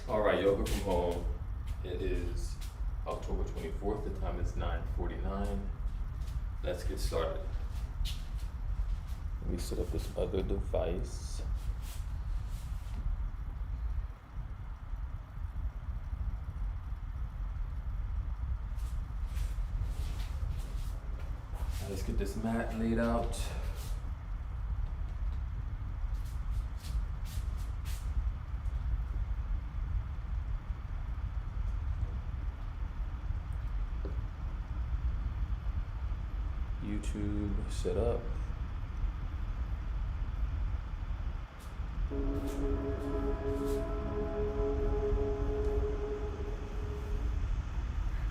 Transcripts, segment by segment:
All right, yoga from home. It is October 24th. The time is 9:49. Let's get started. Let me set up this other device. Let's get this mat laid out. YouTube set up.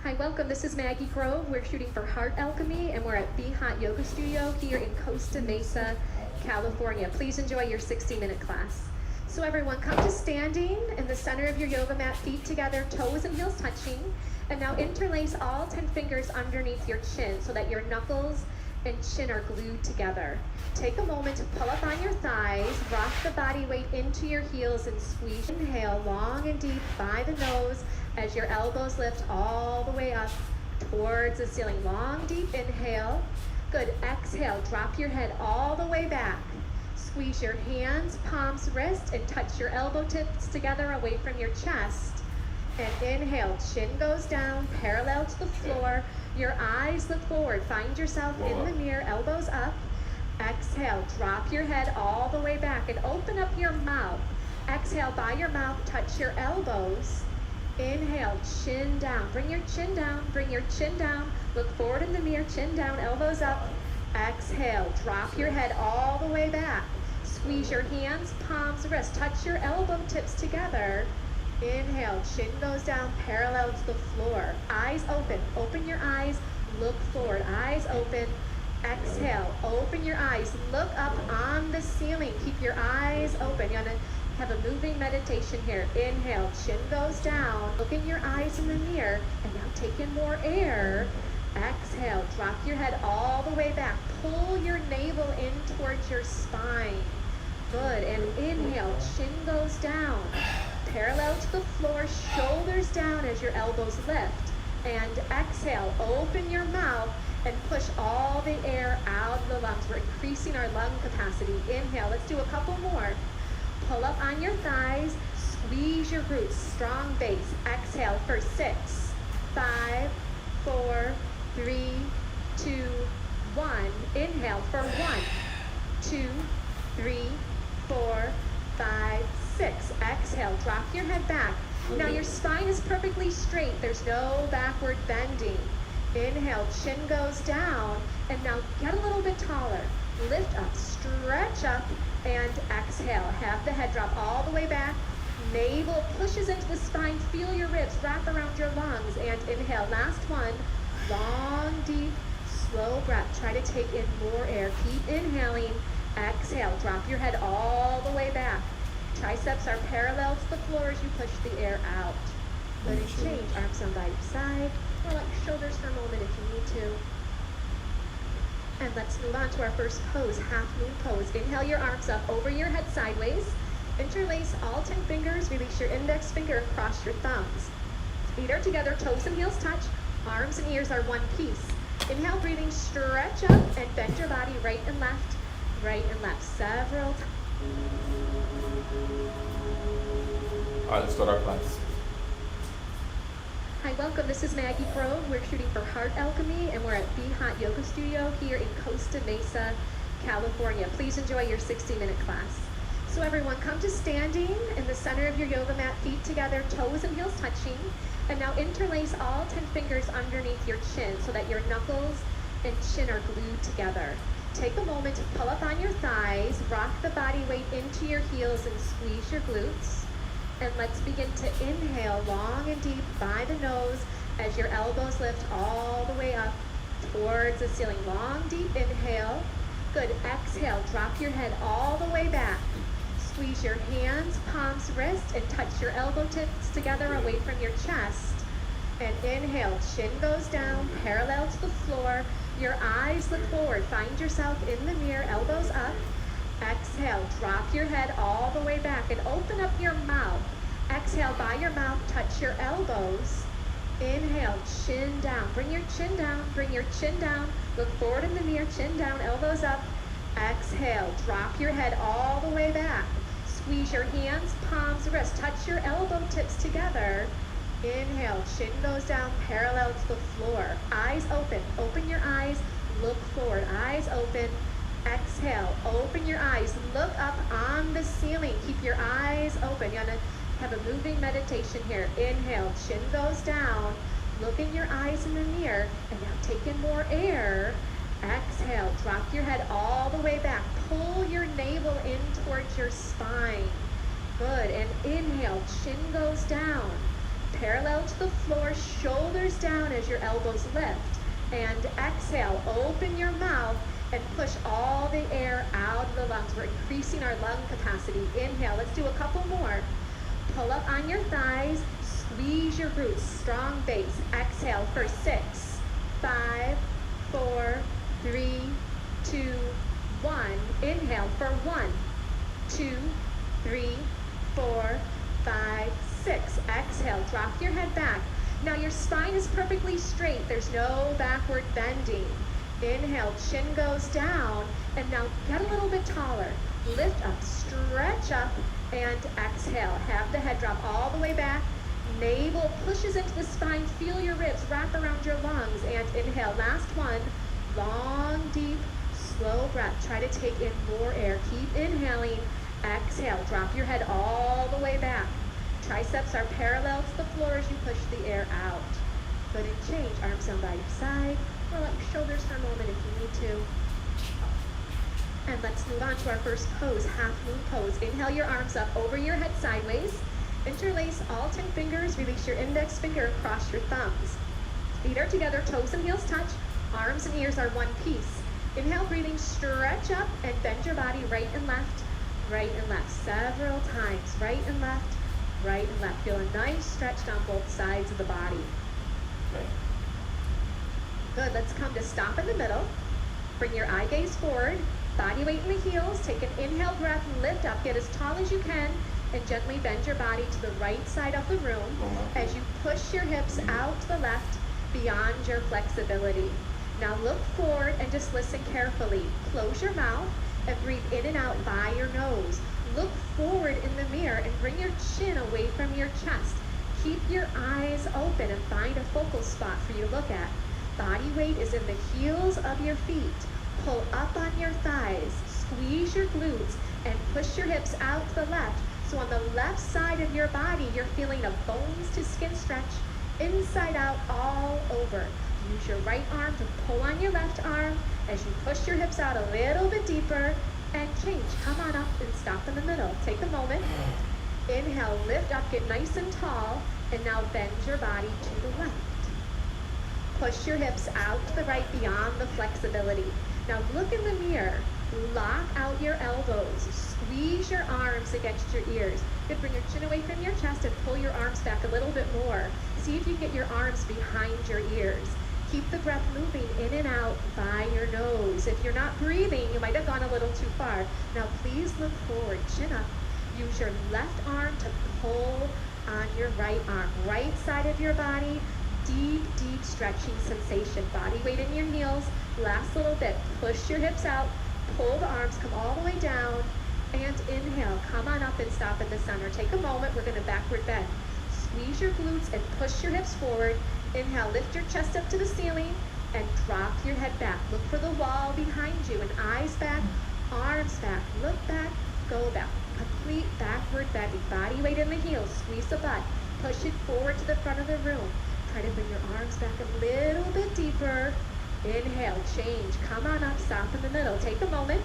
Hi, welcome. This is Maggie Grove. We're shooting for Heart Alchemy, and we're at Be Hot Yoga Studio here in Costa Mesa, California. Please enjoy your 60-minute class. So everyone, come to standing in the center of your yoga mat, feet together, toes and heels touching. And now interlace all 10 fingers underneath your chin so that your knuckles and chin are glued together. Take a moment to pull up on your thighs, rock the body weight into your heels and squeeze. Inhale long and deep by the nose as your elbows lift all the way up towards the ceiling. Long, deep inhale. Good. Exhale, drop your head all the way back. Squeeze your hands, palms, wrists, and touch your elbow tips together away from your chest. And inhale, chin goes down, parallel to the floor. Your eyes look forward. Find yourself in the mirror, elbows up. Exhale, drop your head all the way back and open up your mouth. Exhale, by your mouth, touch your elbows. Inhale, chin down. Bring your chin down, bring your chin down. Look forward in the mirror, chin down, elbows up. Exhale, drop your head all the way back. Squeeze your hands, palms, wrists. Touch your elbow tips together. Inhale, chin goes down, parallel to the floor. Eyes open. Open your eyes, look forward. Eyes open. Exhale, open your eyes. Look up on the ceiling. Keep your eyes open. You're going to have a moving meditation here. Inhale, chin goes down. Look in your eyes in the mirror. And now take in more air. Exhale, drop your head all the way back. Pull your navel in towards your spine. Good. And inhale, chin goes down. Parallel to the floor, shoulders down as your elbows lift. And exhale, open your mouth and push all the air out of the lungs. We're increasing our lung capacity. Inhale, let's do a couple more. Pull up on your thighs, squeeze your glutes, strong base. Exhale for 6, 5, 4, 3, 2, 1. Inhale for 1, 2, 3, 4, 5, 6. Exhale, drop your head back. Now your spine is perfectly straight. There's no backward bending. Inhale, chin goes down, and now get a little bit taller. Lift up, stretch up, and exhale. Have the head drop all the way back. Navel pushes into the spine. Feel your ribs wrap around your lungs, and inhale. Last one. Long, deep, slow breath. Try to take in more air. Keep inhaling. Exhale. Drop your head all the way back. Triceps are parallel to the floor as you push the air out. Good, and change. Arms on by your side. Roll up your shoulders for a moment if you need to. And let's move on to our first pose, half moon pose. Inhale your arms up over your head sideways. Interlace all 10 fingers. Release your index finger and cross your thumbs. Feet are together, toes and heels touch. Arms and ears are one piece. Inhale, breathing, stretch up and bend your body right and left several times. All right, let's start our class. Hi, welcome. This is Maggie Grove. We're shooting for Heart Alchemy, and we're at Be Hot Yoga Studio here in Costa Mesa, California. Please enjoy your 60-minute class. So everyone, come to standing in the center of your yoga mat, feet together, toes and heels touching. And now interlace all 10 fingers underneath your chin so that your knuckles and chin are glued together. Take a moment to pull up on your thighs, rock the body weight into your heels and squeeze your glutes. And let's begin to inhale long and deep by the nose as your elbows lift all the way up towards the ceiling. Long, deep inhale. Good. Exhale. Drop your head all the way back. Squeeze your hands, palms, wrists, and touch your elbow tips together away from your chest. And inhale. Chin goes down, parallel to the floor. Your eyes look forward. Find yourself in the mirror, elbows up. Exhale, drop your head all the way back and open up your mouth. Exhale, by your mouth, touch your elbows. Inhale, chin down. Bring your chin down, bring your chin down. Look forward in the mirror, chin down, elbows up. Exhale, drop your head all the way back. Squeeze your hands, palms, wrists. Touch your elbow tips together. Inhale, chin goes down, parallel to the floor. Eyes open. Open your eyes, look forward. Eyes open. Exhale, open your eyes. Look up on the ceiling. Keep your eyes open. You're gonna have a moving meditation here. Inhale, chin goes down. Look in your eyes in the mirror. And now take in more air. Exhale, drop your head all the way back. Pull your navel in towards your spine. Good, and inhale, chin goes down. Parallel to the floor, shoulders down as your elbows lift. And exhale, open your mouth and push all the air out of the lungs. We're increasing our lung capacity. Inhale, let's do a couple more. Pull up on your thighs, squeeze your glutes, strong base. Exhale for 6, 5, 4, 3, 2, 1. Inhale for 1, 2, 3, 4, 5, 6. Exhale, drop your head back. Now your spine is perfectly straight. There's no backward bending. Inhale, chin goes down, and now get a little bit taller. Lift up, stretch up, and exhale. Have the head drop all the way back. Navel pushes into the spine. Feel your ribs wrap around your lungs, and inhale. Last one. Long, deep, slow breath. Try to take in more air. Keep inhaling. Exhale. Drop your head all the way back. Triceps are parallel to the floor as you push the air out. Good, and change. Arms down by your side. Roll out your shoulders for a moment if you need to. And let's move on to our first pose, half moon pose. Inhale your arms up over your head sideways. Interlace all 10 fingers. Release your index finger and cross your thumbs. Feet are together, toes and heels touch. Arms and ears are one piece. Inhale, breathing, stretch up and bend your body right and left, several times. Right and left, right and left. Feel a nice stretch down both sides of the body. Okay. Good, let's come to stop in the middle. Bring your eye gaze forward, body weight in the heels. Take an inhale breath, lift up, get as tall as you can, and gently bend your body to the right side of the room as you push your hips out to the left beyond your flexibility. Now look forward and just listen carefully. Close your mouth and breathe in and out by your nose. Look forward in the mirror and bring your chin away from your chest. Keep your eyes open and find a focal spot for you to look at. Body weight is in the heels of your feet. Pull up on your thighs, squeeze your glutes, and push your hips out to the left. So on the left side of your body, you're feeling a bones to skin stretch, inside out, all over. Use your right arm to pull on your left arm as you push your hips out a little bit deeper and change. Come on up and stop in the middle. Take a moment. Inhale, lift up, get nice and tall, and now bend your body to the left. Push your hips out to the right beyond the flexibility. Now look in the mirror. Lock out your elbows. Squeeze your arms against your ears. Good, bring your chin away from your chest and pull your arms back a little bit more. See if you can get your arms behind your ears. Keep the breath moving in and out by your nose. If you're not breathing, you might have gone a little too far. Now please look forward, chin up. Use your left arm to pull on your right arm. Right side of your body, deep, deep stretching sensation. Body weight in your heels. Last little bit. Push your hips out. Pull the arms, come all the way down. And inhale. Come on up and stop in the center. Take a moment. We're going to backward bend. Squeeze your glutes and push your hips forward. Inhale. Lift your chest up to the ceiling and drop your head back. Look for the wall behind you and eyes back, arms back. Look back, go back. Complete backward bending. Body weight in the heels. Squeeze the butt. Push it forward to the front of the room. Try to bring your arms back a little bit deeper. Inhale, change. Come on up, stop in the middle. Take a moment.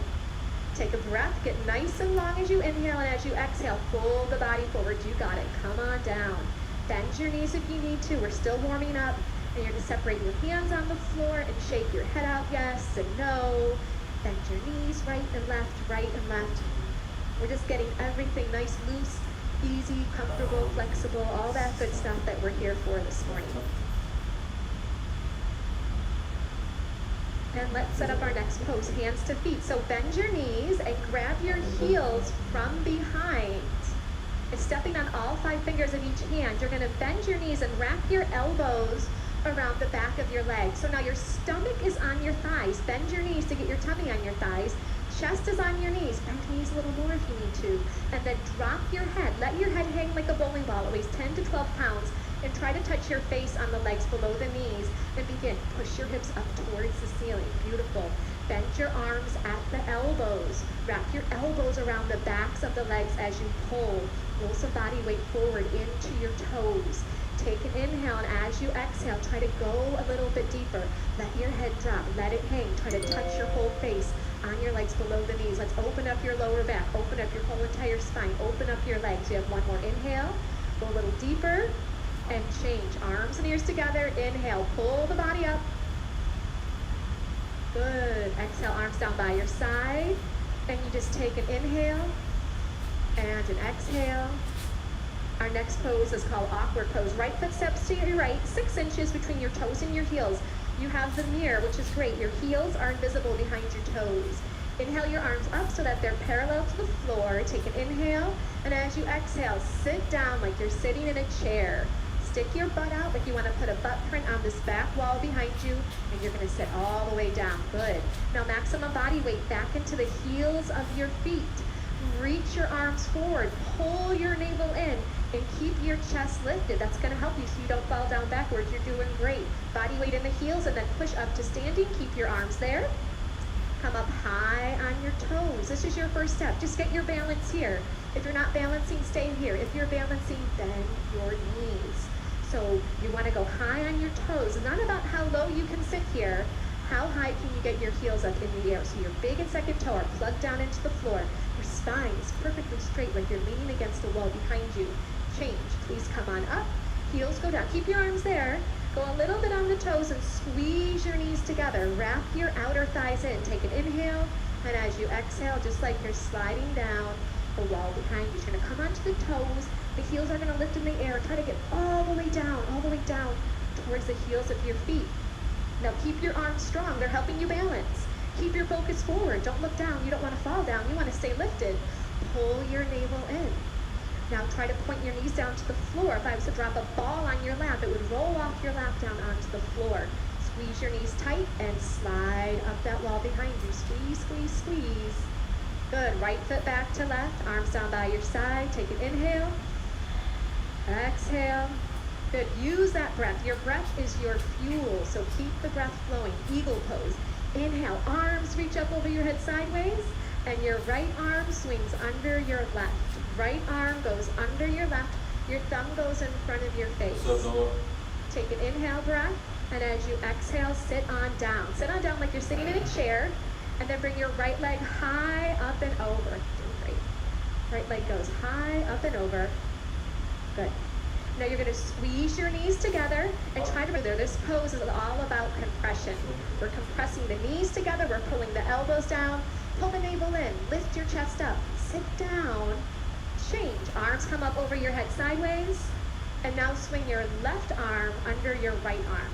Take a breath. Get nice and long as you inhale, and as you exhale, pull the body forward. You got it. Come on down. Bend your knees if you need to. We're still warming up. And you're going to separate your hands on the floor and shake your head out, yes and no. Bend your knees right and left, right and left. We're just getting everything nice, loose, easy, comfortable, flexible, all that good stuff that we're here for this morning. And let's set up our next pose, hands to feet. So bend your knees and grab your heels from behind. is stepping on all 5 fingers of each hand. You're gonna bend your knees and wrap your elbows around the back of your legs. So now your stomach is on your thighs. Bend your knees to get your tummy on your thighs. Chest is on your knees. Bend knees a little more if you need to. And then drop your head. Let your head hang like a bowling ball. It weighs 10 to 12 pounds. And try to touch your face on the legs below the knees. And begin. Push your hips up towards the ceiling. Beautiful. Bend your arms at the elbows. Wrap your elbows around the backs of the legs as you pull. Roll some body weight forward into your toes. Take an inhale, and as you exhale, try to go a little bit deeper. Let your head drop. Let it hang. Try to touch your whole face on your legs below the knees. Let's open up your lower back. Open up your whole entire spine. Open up your legs. You have one more inhale. Go a little deeper and change. Arms and ears together. Inhale. Pull the body up. Good. Exhale, arms down by your side. And you just take an inhale and an exhale. Our next pose is called awkward pose. Right foot steps to your right, 6 inches between your toes and your heels. You have the mirror, which is great. Your heels are invisible behind your toes. Inhale your arms up so that they're parallel to the floor. Take an inhale, and as you exhale, sit down like you're sitting in a chair. Stick your butt out like you want to put a butt print on this back wall behind you, and you're going to sit all the way down. Good. Now maximum body weight back into the heels of your feet. Reach your arms forward. Pull your navel in. And keep your chest lifted. That's going to help you so you don't fall down backwards. You're doing great. Body weight in the heels, and then push up to standing. Keep your arms there. Come up high on your toes. This is your first step. Just get your balance here. If you're not balancing, stay here. If you're balancing, bend your knees. So you want to go high on your toes. It's not about how low you can sit here. How high can you get your heels up in the air? So your big and second toe are plugged down into the floor. Your spine is perfectly straight like you're leaning against the wall behind you. Change. Please come on up. Heels go down. Keep your arms there. Go a little bit on the toes and squeeze your knees together. Wrap your outer thighs in. Take an inhale. And as you exhale, just like you're sliding down the wall behind you, you're going to come onto the toes. The heels are going to lift in the air. Try to get all the way down towards the heels of your feet. Now keep your arms strong. They're helping you balance. Keep your focus forward. Don't look down. You don't want to fall down. You want to stay lifted. Pull your navel in. Now try to point your knees down to the floor. If I was to drop a ball on your lap, it would roll off your lap down onto the floor. Squeeze your knees tight and slide up that wall behind you. Squeeze, squeeze, squeeze. Good. Right foot back to left. Arms down by your side. Take an inhale. Exhale. Good. Use that breath. Your breath is your fuel, so keep the breath flowing. Eagle pose. Inhale. Arms reach up over your head sideways, and your right arm swings under your left. Right arm goes under your left. Your thumb goes in front of your face. Take an inhale breath, and as you exhale, sit on down. Sit on down like you're sitting in a chair, and then bring your right leg high up and over. Doing great. Right leg goes high up and over. Good. Now you're going to squeeze your knees together and try to move there. This pose is all about compression. We're compressing the knees together. We're pulling the elbows down. Pull the navel in. Lift your chest up. Sit down. Change. Arms come up over your head sideways. And now swing your left arm under your right arm.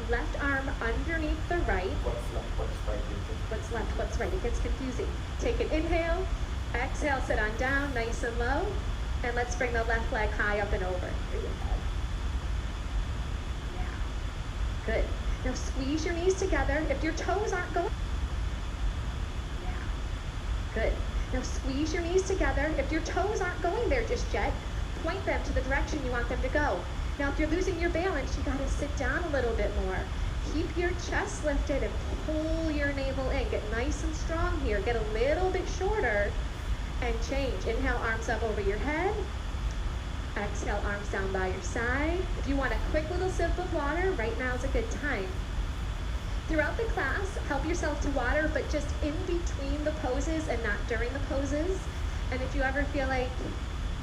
Left arm underneath the right. What's left? What's right? What's left? What's right? It gets confusing. Take an inhale. Exhale. Sit on down. Nice and low. And let's bring the left leg high up and over. Yeah. Good. Now squeeze your knees together. If your toes aren't going. Yeah. Good. Now squeeze your knees together. If your toes aren't going there just yet, point them to the direction you want them to go. Now if you're losing your balance, you got to sit down a little bit more. Keep your chest lifted and pull your navel in. Get nice and strong here. Get a little bit shorter. And change. Inhale, arms up over your head. Exhale, arms down by your side. If you want a quick little sip of water, right now is a good time. Throughout the class, help yourself to water, but just in between the poses and not during the poses. And if you ever feel like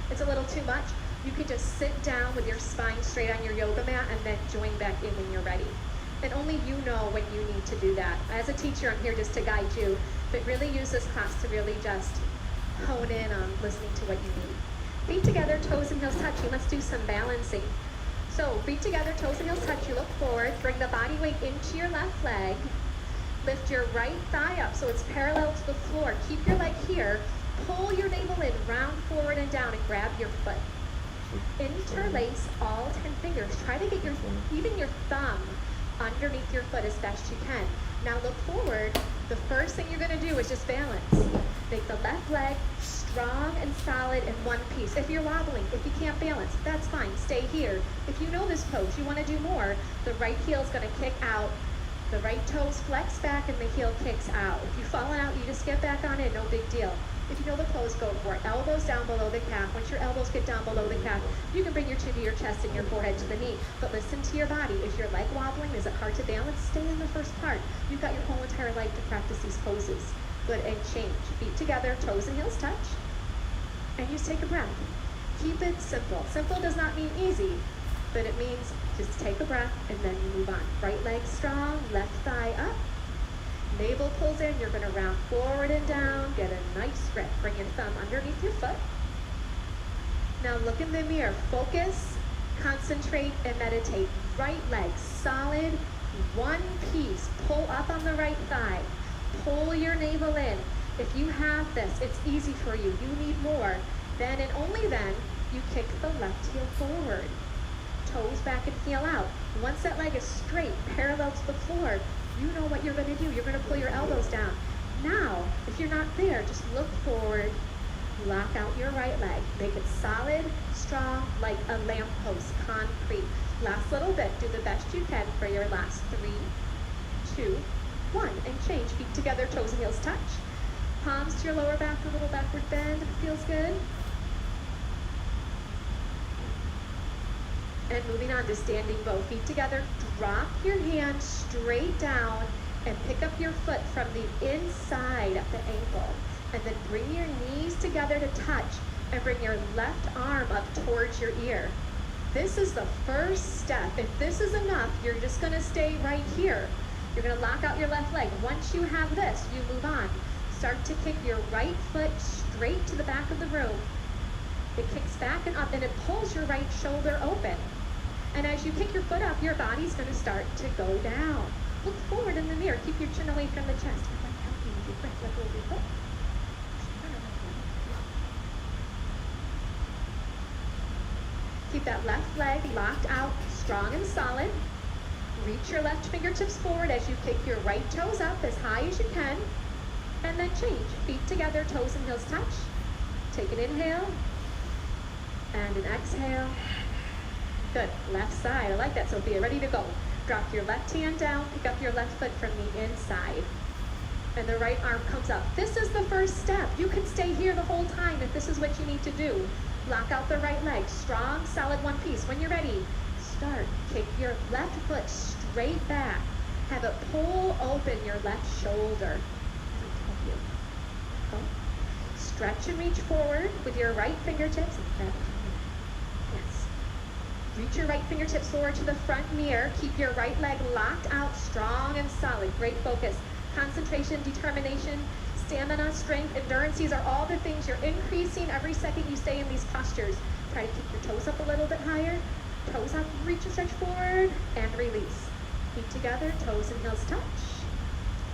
it's a little too much, you can just sit down with your spine straight on your yoga mat and then join back in when you're ready. And only you know when you need to do that. As a teacher, I'm here just to guide you, but really use this class to really just hone in on listening to what you need. Feet together, toes and heels touching. Let's do some balancing. So feet together, toes and heels touch. You look forward. Bring the body weight into your left leg. Lift your right thigh up so it's parallel to the floor. Keep your leg here. Pull pull your navel in, round forward and down, and grab your foot. Interlace all 10 fingers. Try to get even your thumb underneath your foot as best you can. Now look forward. The first thing you're going to do is just balance. Make the left leg strong and solid in one piece. If you're wobbling, if you can't balance, that's fine. Stay here. If you know this pose, you want to do more, the right heel is going to kick out. The right toes flex back and the heel kicks out. If you've fallen out, you just get back on in, no big deal. If you know the pose, go for it. Elbows down below the calf. Once your elbows get down below the calf, you can bring your chin to your chest and your forehead to the knee. But listen to your body. Is your leg wobbling? Is it hard to balance? Stay in the first part. You've got your whole entire life to practice these poses. Good, and change. Feet together, toes and heels touch. And just take a breath. Keep it simple. Simple does not mean easy, but it means just take a breath and then you move on. Right leg strong, left thigh up. Navel pulls in, you're going to round forward and down, get a nice grip. Bring your thumb underneath your foot. Now look in the mirror, focus, concentrate, and meditate. Right leg solid, one piece. Pull up on the right thigh. Pull your navel in. If you have this, it's easy for you. You need more. Then and only then, you kick the left heel forward. Toes back and heel out. Once that leg is straight, parallel to the floor, you know what you're going to do. You're going to pull your elbows down. Now, if you're not there, just look forward, lock out your right leg. Make it solid, strong, like a lamppost, concrete. Last little bit. Do the best you can for your last 3, 2, 1. And change. Feet together, toes and heels touch. Palms to your lower back, a little backward bend. Feels good. And moving on to standing bow. Feet together, drop your hand straight down and pick up your foot from the inside of the ankle. And then bring your knees together to touch and bring your left arm up towards your ear. This is the first step. If this is enough, you're just going to stay right here. You're going to lock out your left leg. Once you have this, you move on. Start to kick your right foot straight to the back of the room. It kicks back and up and it pulls your right shoulder open. And as you kick your foot up, your body's going to start to go down. Look forward in the mirror. Keep your chin away from the chest. Let go of your foot. Keep that left leg locked out, strong and solid. Reach your left fingertips forward as you kick your right toes up as high as you can. And then change. Feet together, toes and heels touch. Take an inhale. And an exhale. Good. Left side. I like that, Sophia. Ready to go. Drop your left hand down. Pick up your left foot from the inside. And the right arm comes up. This is the first step. You can stay here the whole time if this is what you need to do. Lock out the right leg. Strong, solid one piece. When you're ready, start. Kick your left foot straight back. Have it pull open your left shoulder. Go. Stretch and reach forward with your right fingertips. Yes. Reach your right fingertips forward to the front mirror. Keep your right leg locked out, strong and solid. Great focus. Concentration, determination, stamina, strength, endurance. These are all the things you're increasing every second you stay in these postures. Try to keep your toes up a little bit higher. Toes up, reach and stretch forward, and release. Feet together, toes and heels touch.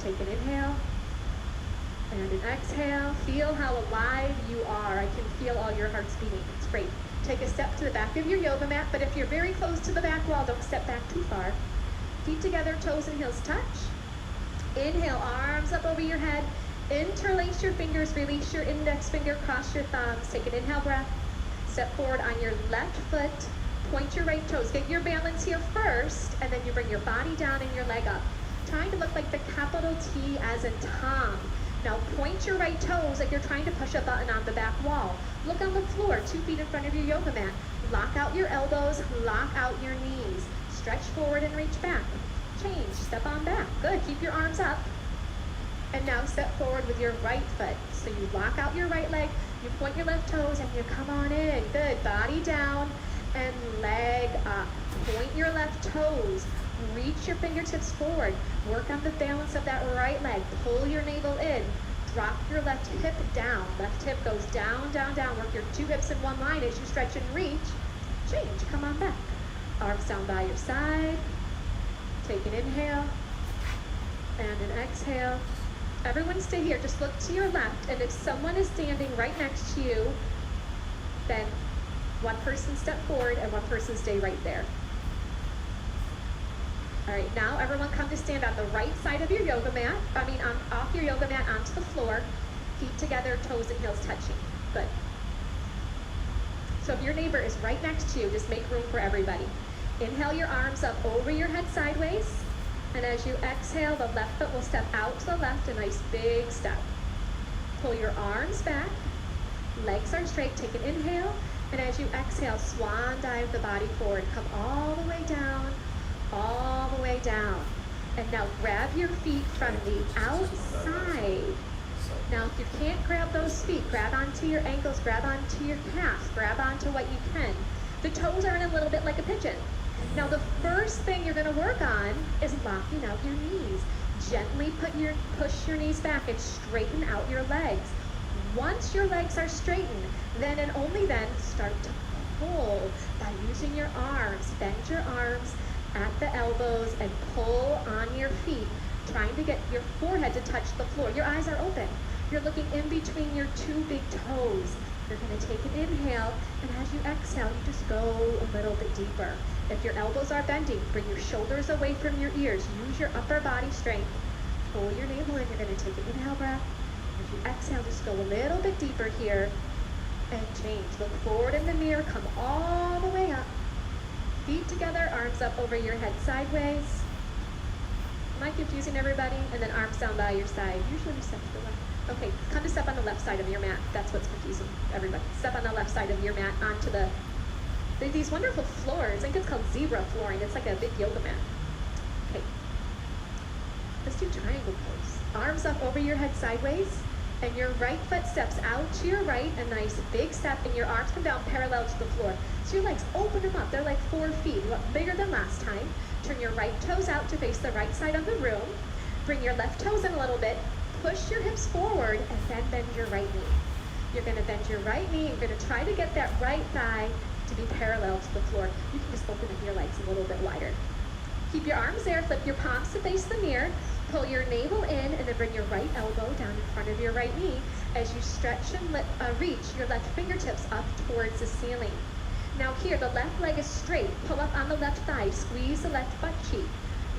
Take an inhale. And an exhale. Feel how alive you are. I can feel all your hearts beating. It's great. Take a step to the back of your yoga mat, but if you're very close to the back wall, don't step back too far. Feet together, toes and heels touch. Inhale, arms up over your head. Interlace your fingers, release your index finger, cross your thumbs. Take an inhale breath. Step forward on your left foot. Point your right toes. Get your balance here first, and then you bring your body down and your leg up. Trying to look like the capital T as in Tom. Now point your right toes like you're trying to push a button on the back wall. Look on the floor, 2 feet in front of your yoga mat. Lock out your elbows, lock out your knees. Stretch forward and reach back. Change, step on back. Good, keep your arms up. And now step forward with your right foot. So you lock out your right leg, you point your left toes, and you come on in. Good, body down and leg up. Point your left toes. Reach your fingertips forward. Work on the balance of that right leg. Pull your navel in. Drop your left hip down. Left hip goes down, down, down. Work your 2 hips in one line as you stretch and reach. Change, come on back. Arms down by your side. Take an inhale and an exhale. Everyone stay here. Just look to your left, and if someone is standing right next to you, then one person step forward and one person stay right there. All right, now everyone come to stand on the right side of your yoga mat. Off your yoga mat onto the floor. Feet together, toes and heels touching. Good. So if your neighbor is right next to you, just make room for everybody. Inhale your arms up over your head sideways. And as you exhale, the left foot will step out to the left, a nice big step. Pull your arms back. Legs are straight. Take an inhale. And as you exhale, swan dive the body forward. Come all the way down, all the way down. And now grab your feet from the outside. Now if you can't grab those feet, grab onto your ankles, grab onto your calves, grab onto what you can. The toes are in a little bit like a pigeon. Now the first thing you're going to work on is locking out your knees. Gently push your knees back and straighten out your legs. Once your legs are straightened, then and only then start to pull by using your arms. Bend your arms at the elbows and pull on your feet, trying to get your forehead to touch the floor. Your eyes are open. You're looking in between your two big toes. You're going to take an inhale, and as you exhale, you just go a little bit deeper. If your elbows are bending, bring your shoulders away from your ears. Use your upper body strength. Pull your navel in. You're going to take an inhale breath. As you exhale, just go a little bit deeper here and change. Look forward in the mirror. Come all the way up. Feet together, arms up over your head sideways. Am I confusing everybody? And then arms down by your side. Usually we step to the left. Okay, come to step on the left side of your mat. That's what's confusing everybody. Step on the left side of your mat onto these wonderful floors. I think it's called zebra flooring. It's like a big yoga mat. Okay. Let's do triangle pose. Arms up over your head sideways, and your right foot steps out to your right, a nice big step, and your arms come down parallel to the floor. So your legs, open them up. They're like 4 feet, bigger than last time. Turn your right toes out to face the right side of the room. Bring your left toes in a little bit. Push your hips forward, and then bend your right knee. You're going to bend your right knee. You're going to try to get that right thigh to be parallel to the floor. You can just open up your legs a little bit wider. Keep your arms there. Flip your palms to face the mirror. Pull your navel in, and then bring your right elbow down in front of your right knee as you stretch and reach your left fingertips up towards the ceiling. Now here, the left leg is straight. Pull up on the left thigh. Squeeze the left butt cheek.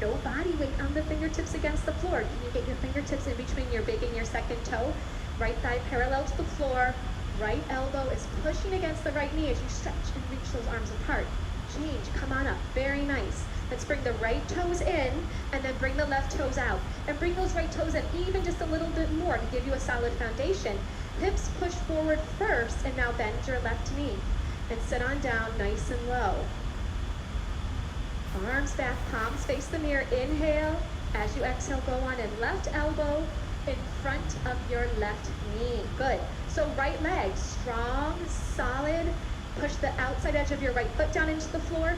No body weight on the fingertips against the floor. Can you get your fingertips in between your big and your second toe? Right thigh parallel to the floor. Right elbow is pushing against the right knee as you stretch and reach those arms apart. Change. Come on up. Very nice. Let's bring the right toes in, and then bring the left toes out. And bring those right toes in even just a little bit more to give you a solid foundation. Hips push forward first, and now bend your left knee. And sit on down nice and low. Arms back, palms face the mirror. Inhale. As you exhale, go on and left elbow in front of your left knee. Good. So right leg, strong, solid. Push the outside edge of your right foot down into the floor.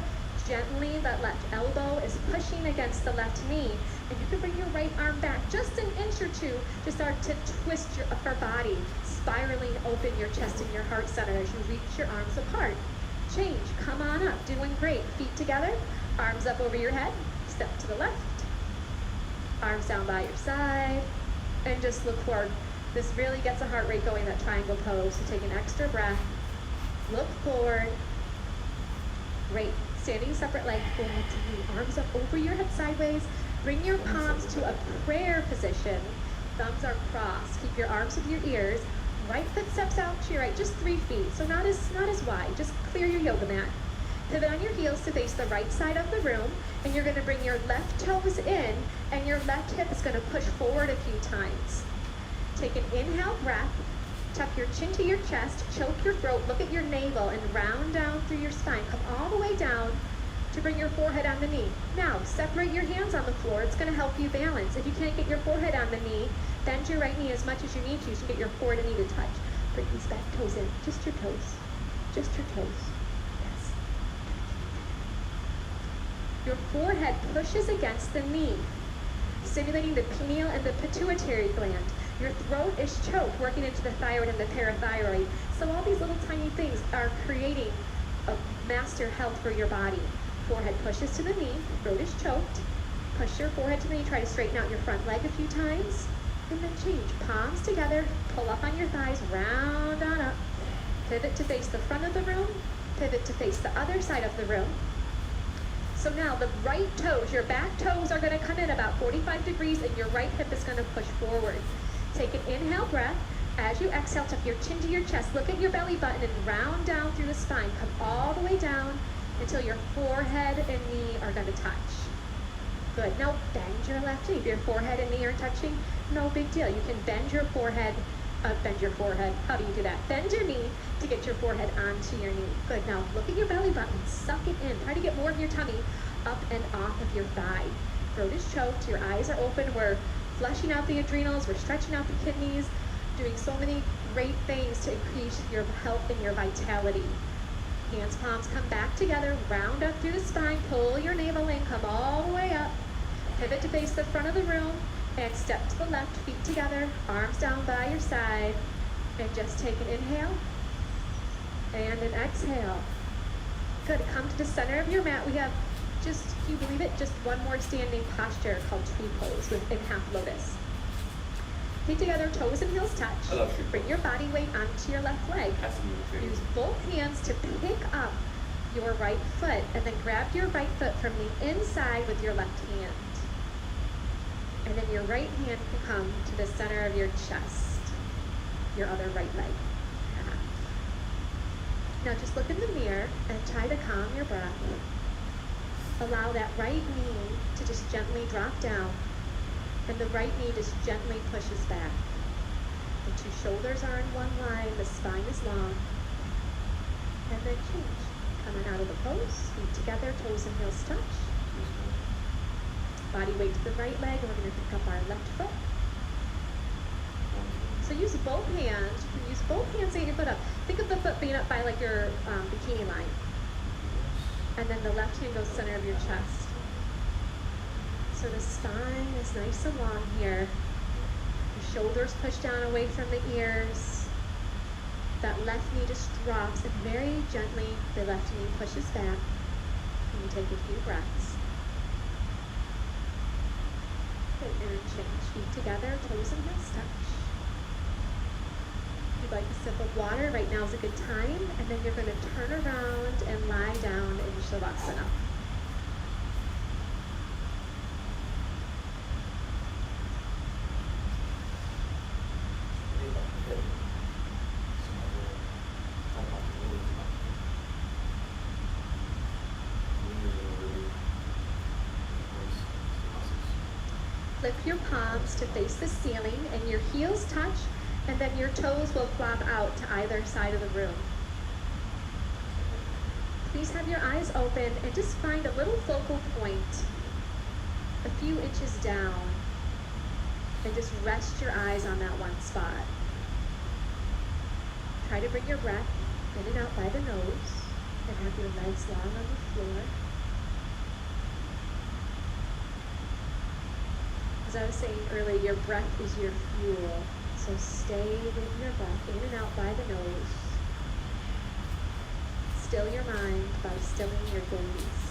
Gently, that left elbow is pushing against the left knee. And you can bring your right arm back just an inch or two to start to twist your upper body, spiraling open your chest and your heart center as you reach your arms apart. Change. Come on up. Doing great. Feet together. Arms up over your head. Step to the left. Arms down by your side. And just look forward. This really gets a heart rate going, that triangle pose. So take an extra breath. Look forward. Great. Standing separate leg, forward to knee. Arms up over your head sideways. Bring your palms to a prayer position. Thumbs are crossed. Keep your arms with your ears. Right foot steps out to your right, just 3 feet. So not as wide. Just clear your yoga mat. Pivot on your heels to face the right side of the room, and you're going to bring your left toes in, and your left hip is going to push forward a few times. Take an inhale breath. Tuck your chin to your chest, choke your throat, look at your navel, and round down through your spine. Come all the way down to bring your forehead on the knee. Now, separate your hands on the floor. It's going to help you balance. If you can't get your forehead on the knee, bend your right knee as much as you need to get your forehead and knee to touch. Bring these back toes in. Just your toes. Just your toes. Yes. Your forehead pushes against the knee, stimulating the pineal and the pituitary gland. Your throat is choked, working into the thyroid and the parathyroid. So all these little tiny things are creating a master health for your body. Forehead pushes to the knee, throat is choked. Push your forehead to the knee, try to straighten out your front leg a few times. And then change. Palms together, pull up on your thighs, round on up. Pivot to face the front of the room, pivot to face the other side of the room. So now the right toes, your back toes are gonna come in about 45 degrees and your right hip is gonna push forward. Take an inhale breath. As you exhale, tuck your chin to your chest. Look at your belly button and round down through the spine. Come all the way down until your forehead and knee are gonna touch. Good. Now bend your left knee. If your forehead and knee are touching, no big deal. You can bend your forehead. How do you do that? Bend your knee to get your forehead onto your knee. Good. Now look at your belly button. Suck it in. Try to get more of your tummy up and off of your thigh. Throat is choked. Your eyes are open. We're flushing out the adrenals. We're stretching out the kidneys. Doing so many great things to increase your health and your vitality. Hands, palms come back together. Round up through the spine. Pull your navel in. Come all the way up. Pivot to face the front of the room. And step to the left, feet together, arms down by your side, and just take an inhale and an exhale. Good, come to the center of your mat. We have just, can you believe it, just one more standing posture called tree pose in half lotus. Feet together, toes and heels touch. I love tree pose. Bring your body weight onto your left leg. Has to be my favorite. Use both hands to pick up your right foot, and then grab your right foot from the inside with your left hand. And then your right hand can come to the center of your chest, your other right leg. Now just look in the mirror and try to calm your breath. Allow that right knee to just gently drop down, and the right knee just gently pushes back. The two shoulders are in one line, the spine is long. And then change. Coming out of the pose, feet together, toes and heels touch. Body weight to the right leg, and we're going to pick up our left foot. So use both hands. You can use both hands to get your foot up. Think of the foot being up by like your bikini line. And then the left hand goes center of your chest. So the spine is nice and long here. The shoulders push down away from the ears. That left knee just drops, and very gently the left knee pushes back. And you take a few breaths. And change. Feet together, toes and heels touch. If you'd like a sip of water, right now is a good time. And then you're going to turn around and lie down in Shavasana. Flip your palms to face the ceiling and your heels touch, and then your toes will flop out to either side of the room. Please have your eyes open and just find a little focal point a few inches down, and just rest your eyes on that one spot. Try to bring your breath in and out by the nose and have your legs long on the floor. As I was saying earlier, your breath is your fuel. So stay with your breath in and out by the nose. Still your mind by stilling your gaze.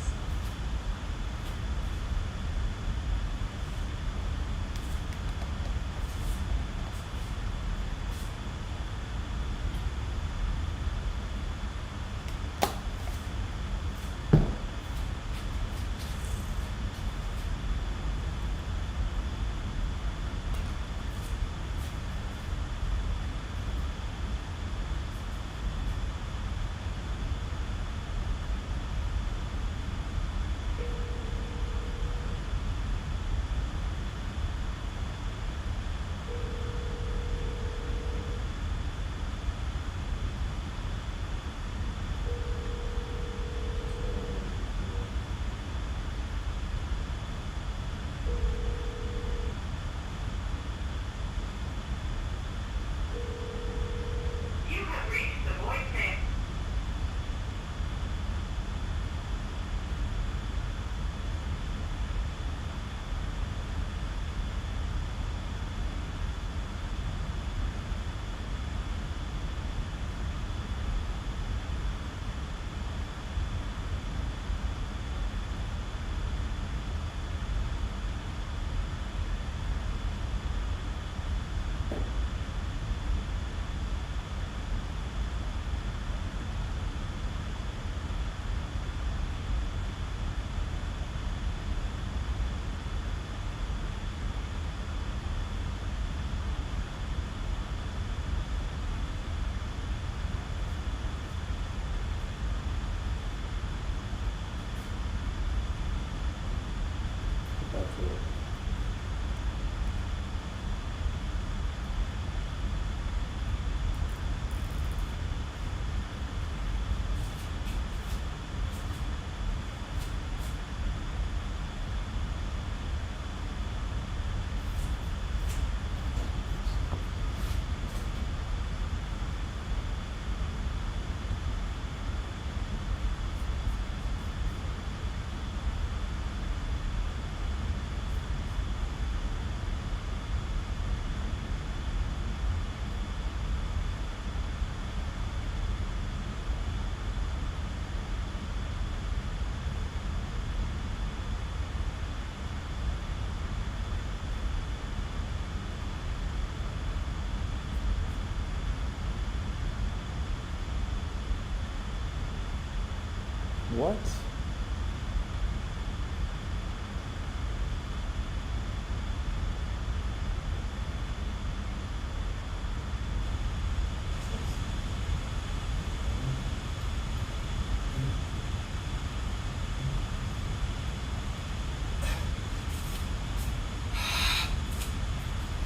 What?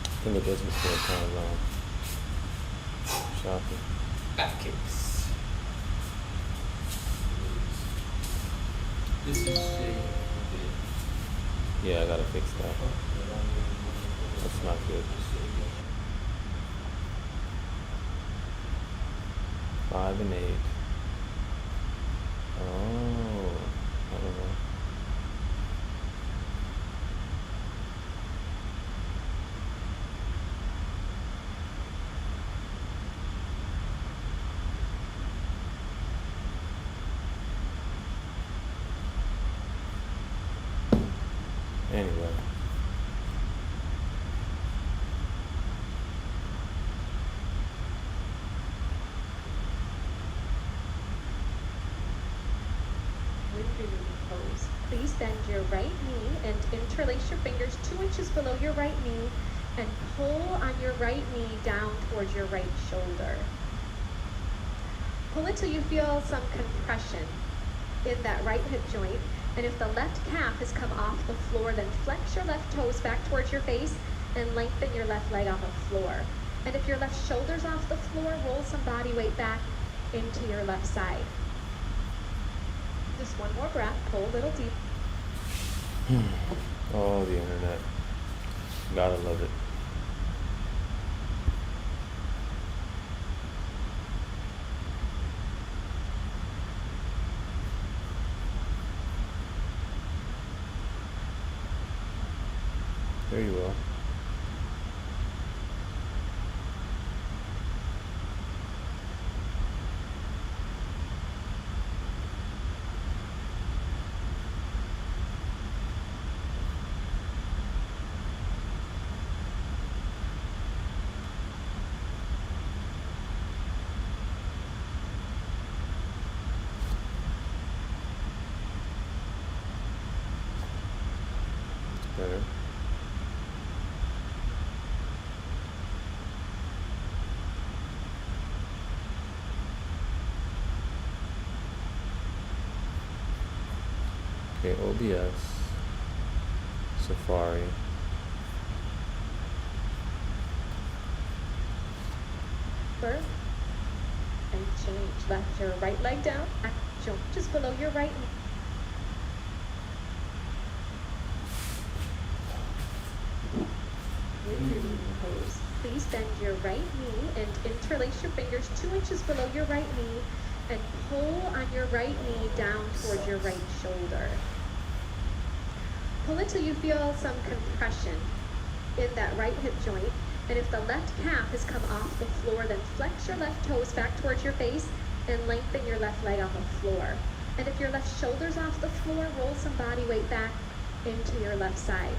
I think it does record kind of shocking. Backaches. This is Yeah, I gotta fix that. That's not good. 5 and 8. Oh, I don't know. Anyway. Pose. Please bend your right knee and interlace your fingers 2 inches below your right knee and pull on your right knee down towards your right shoulder. Pull until you feel some compression in that right hip joint. And if the left calf has come off the floor, then flex your left toes back towards your face and lengthen your left leg on the floor. And if your left shoulder's off the floor, roll some body weight back into your left side. Just one more breath, pull a little deep. Oh, the internet. Gotta love it. There you are. Better. Okay, OBS, Safari. Birth and change. Left your right leg down, jump just below your right knee. Pose. Please bend your right knee and interlace your fingers 2 inches below your right knee and pull on your right knee down towards your right shoulder. Pull until you feel some compression in that right hip joint. And if the left calf has come off the floor, then flex your left toes back towards your face and lengthen your left leg on the floor. And if your left shoulder's off the floor, roll some body weight back into your left side.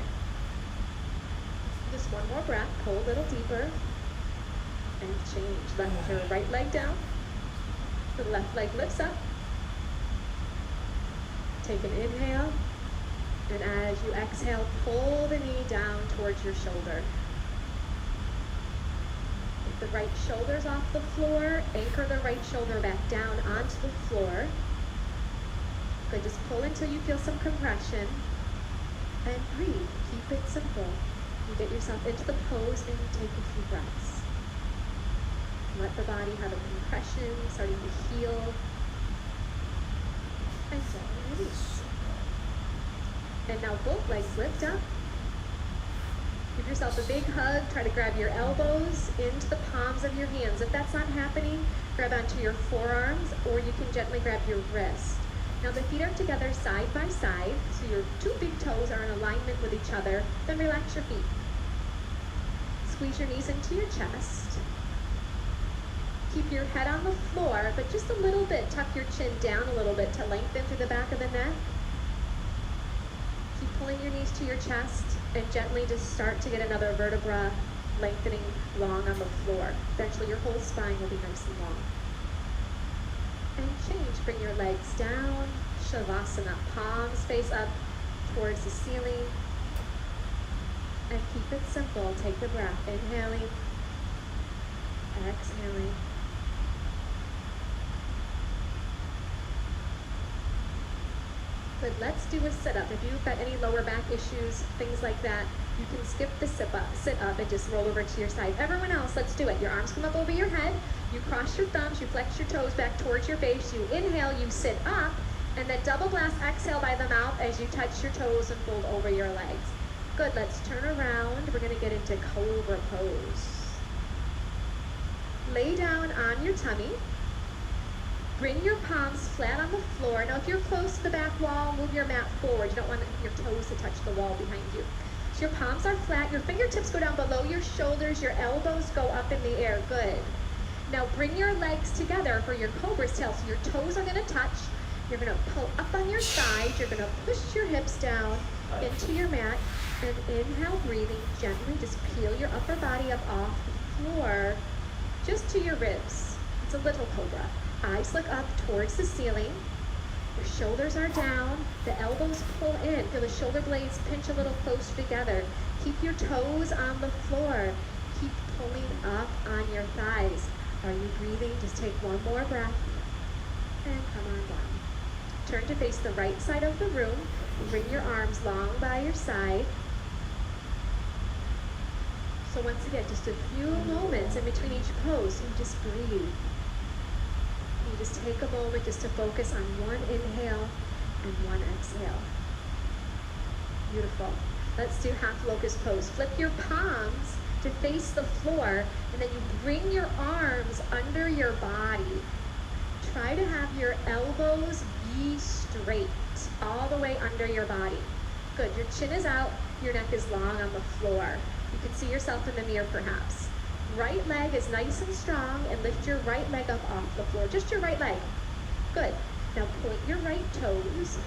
Just one more breath, pull a little deeper and change. Left your right leg down. The left leg lifts up. Take an inhale. And as you exhale, pull the knee down towards your shoulder. If the right shoulder's off the floor, anchor the right shoulder back down onto the floor. Good, just pull until you feel some compression. And breathe, keep it simple. You get yourself into the pose and take a few breaths. Let the body have a compression, starting to heal. And gently release. And now both legs lift up. Give yourself a big hug. Try to grab your elbows into the palms of your hands. If that's not happening, grab onto your forearms, or you can gently grab your wrist. Now the feet are together side by side, so your 2 big toes are in alignment with each other. Then relax your feet. Squeeze your knees into your chest. Keep your head on the floor, but just a little bit. Tuck your chin down a little bit to lengthen through the back of the neck. Keep pulling your knees to your chest and gently just start to get another vertebra lengthening long on the floor. Eventually your whole spine will be nice and long. And change. Bring your legs down, Shavasana. Palms face up towards the ceiling. And keep it simple. Take the breath. Inhaling. Exhaling. Good. Let's do a sit-up. If you've got any lower back issues, things like that, you can skip the sit up and just roll over to your side. Everyone else, let's do it. Your arms come up over your head. You cross your thumbs. You flex your toes back towards your base. You inhale. You sit up. And then double blast exhale by the mouth as you touch your toes and fold over your legs. Good. Let's turn around. We're going to get into Cobra Pose. Lay down on your tummy. Bring your palms flat on the floor. Now, if you're close to the back wall, move your mat forward. You don't want your toes to touch the wall behind you. So your palms are flat. Your fingertips go down below your shoulders. Your elbows go up in the air. Good. Now, bring your legs together for your Cobra's tail. So your toes are going to touch. You're going to pull up on your side. You're going to push your hips down into your mat. And inhale, breathing gently. Just peel your upper body up off the floor just to your ribs. It's a little cobra. Eyes look up towards the ceiling. Your shoulders are down. The elbows pull in. Feel the shoulder blades pinch a little closer together. Keep your toes on the floor. Keep pulling up on your thighs. Are you breathing? Just take one more breath. And come on down. Turn to face the right side of the room. Bring your arms long by your side. So once again, just a few moments in between each pose. You just breathe. You just take a moment just to focus on one inhale and one exhale. Beautiful. Let's do half locust pose. Flip your palms to face the floor, and then you bring your arms under your body. Try to have your elbows be straight all the way under your body. Good. Your chin is out. Your neck is long on the floor. You can see yourself in the mirror perhaps. Right leg is nice and strong, and lift your right leg up off the floor. Just your right leg. Good. Now point your right toes.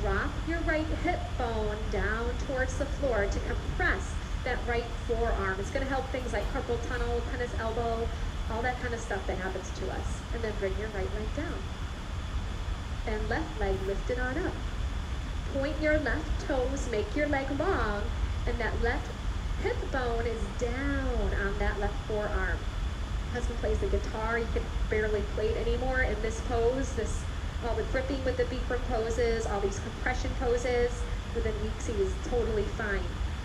Drop your right hip bone down towards the floor to compress that right forearm. It's going to help things like carpal tunnel, tennis elbow, all that kind of stuff that happens to us. And then bring your right leg down. And left leg lifted on up. Point your left toes, make your leg long, and that left hip bone is down on that left forearm. Husband plays the guitar. You can barely play it anymore in this pose. All the gripping with the Bikram poses, all these compression poses. Within weeks, he is totally fine.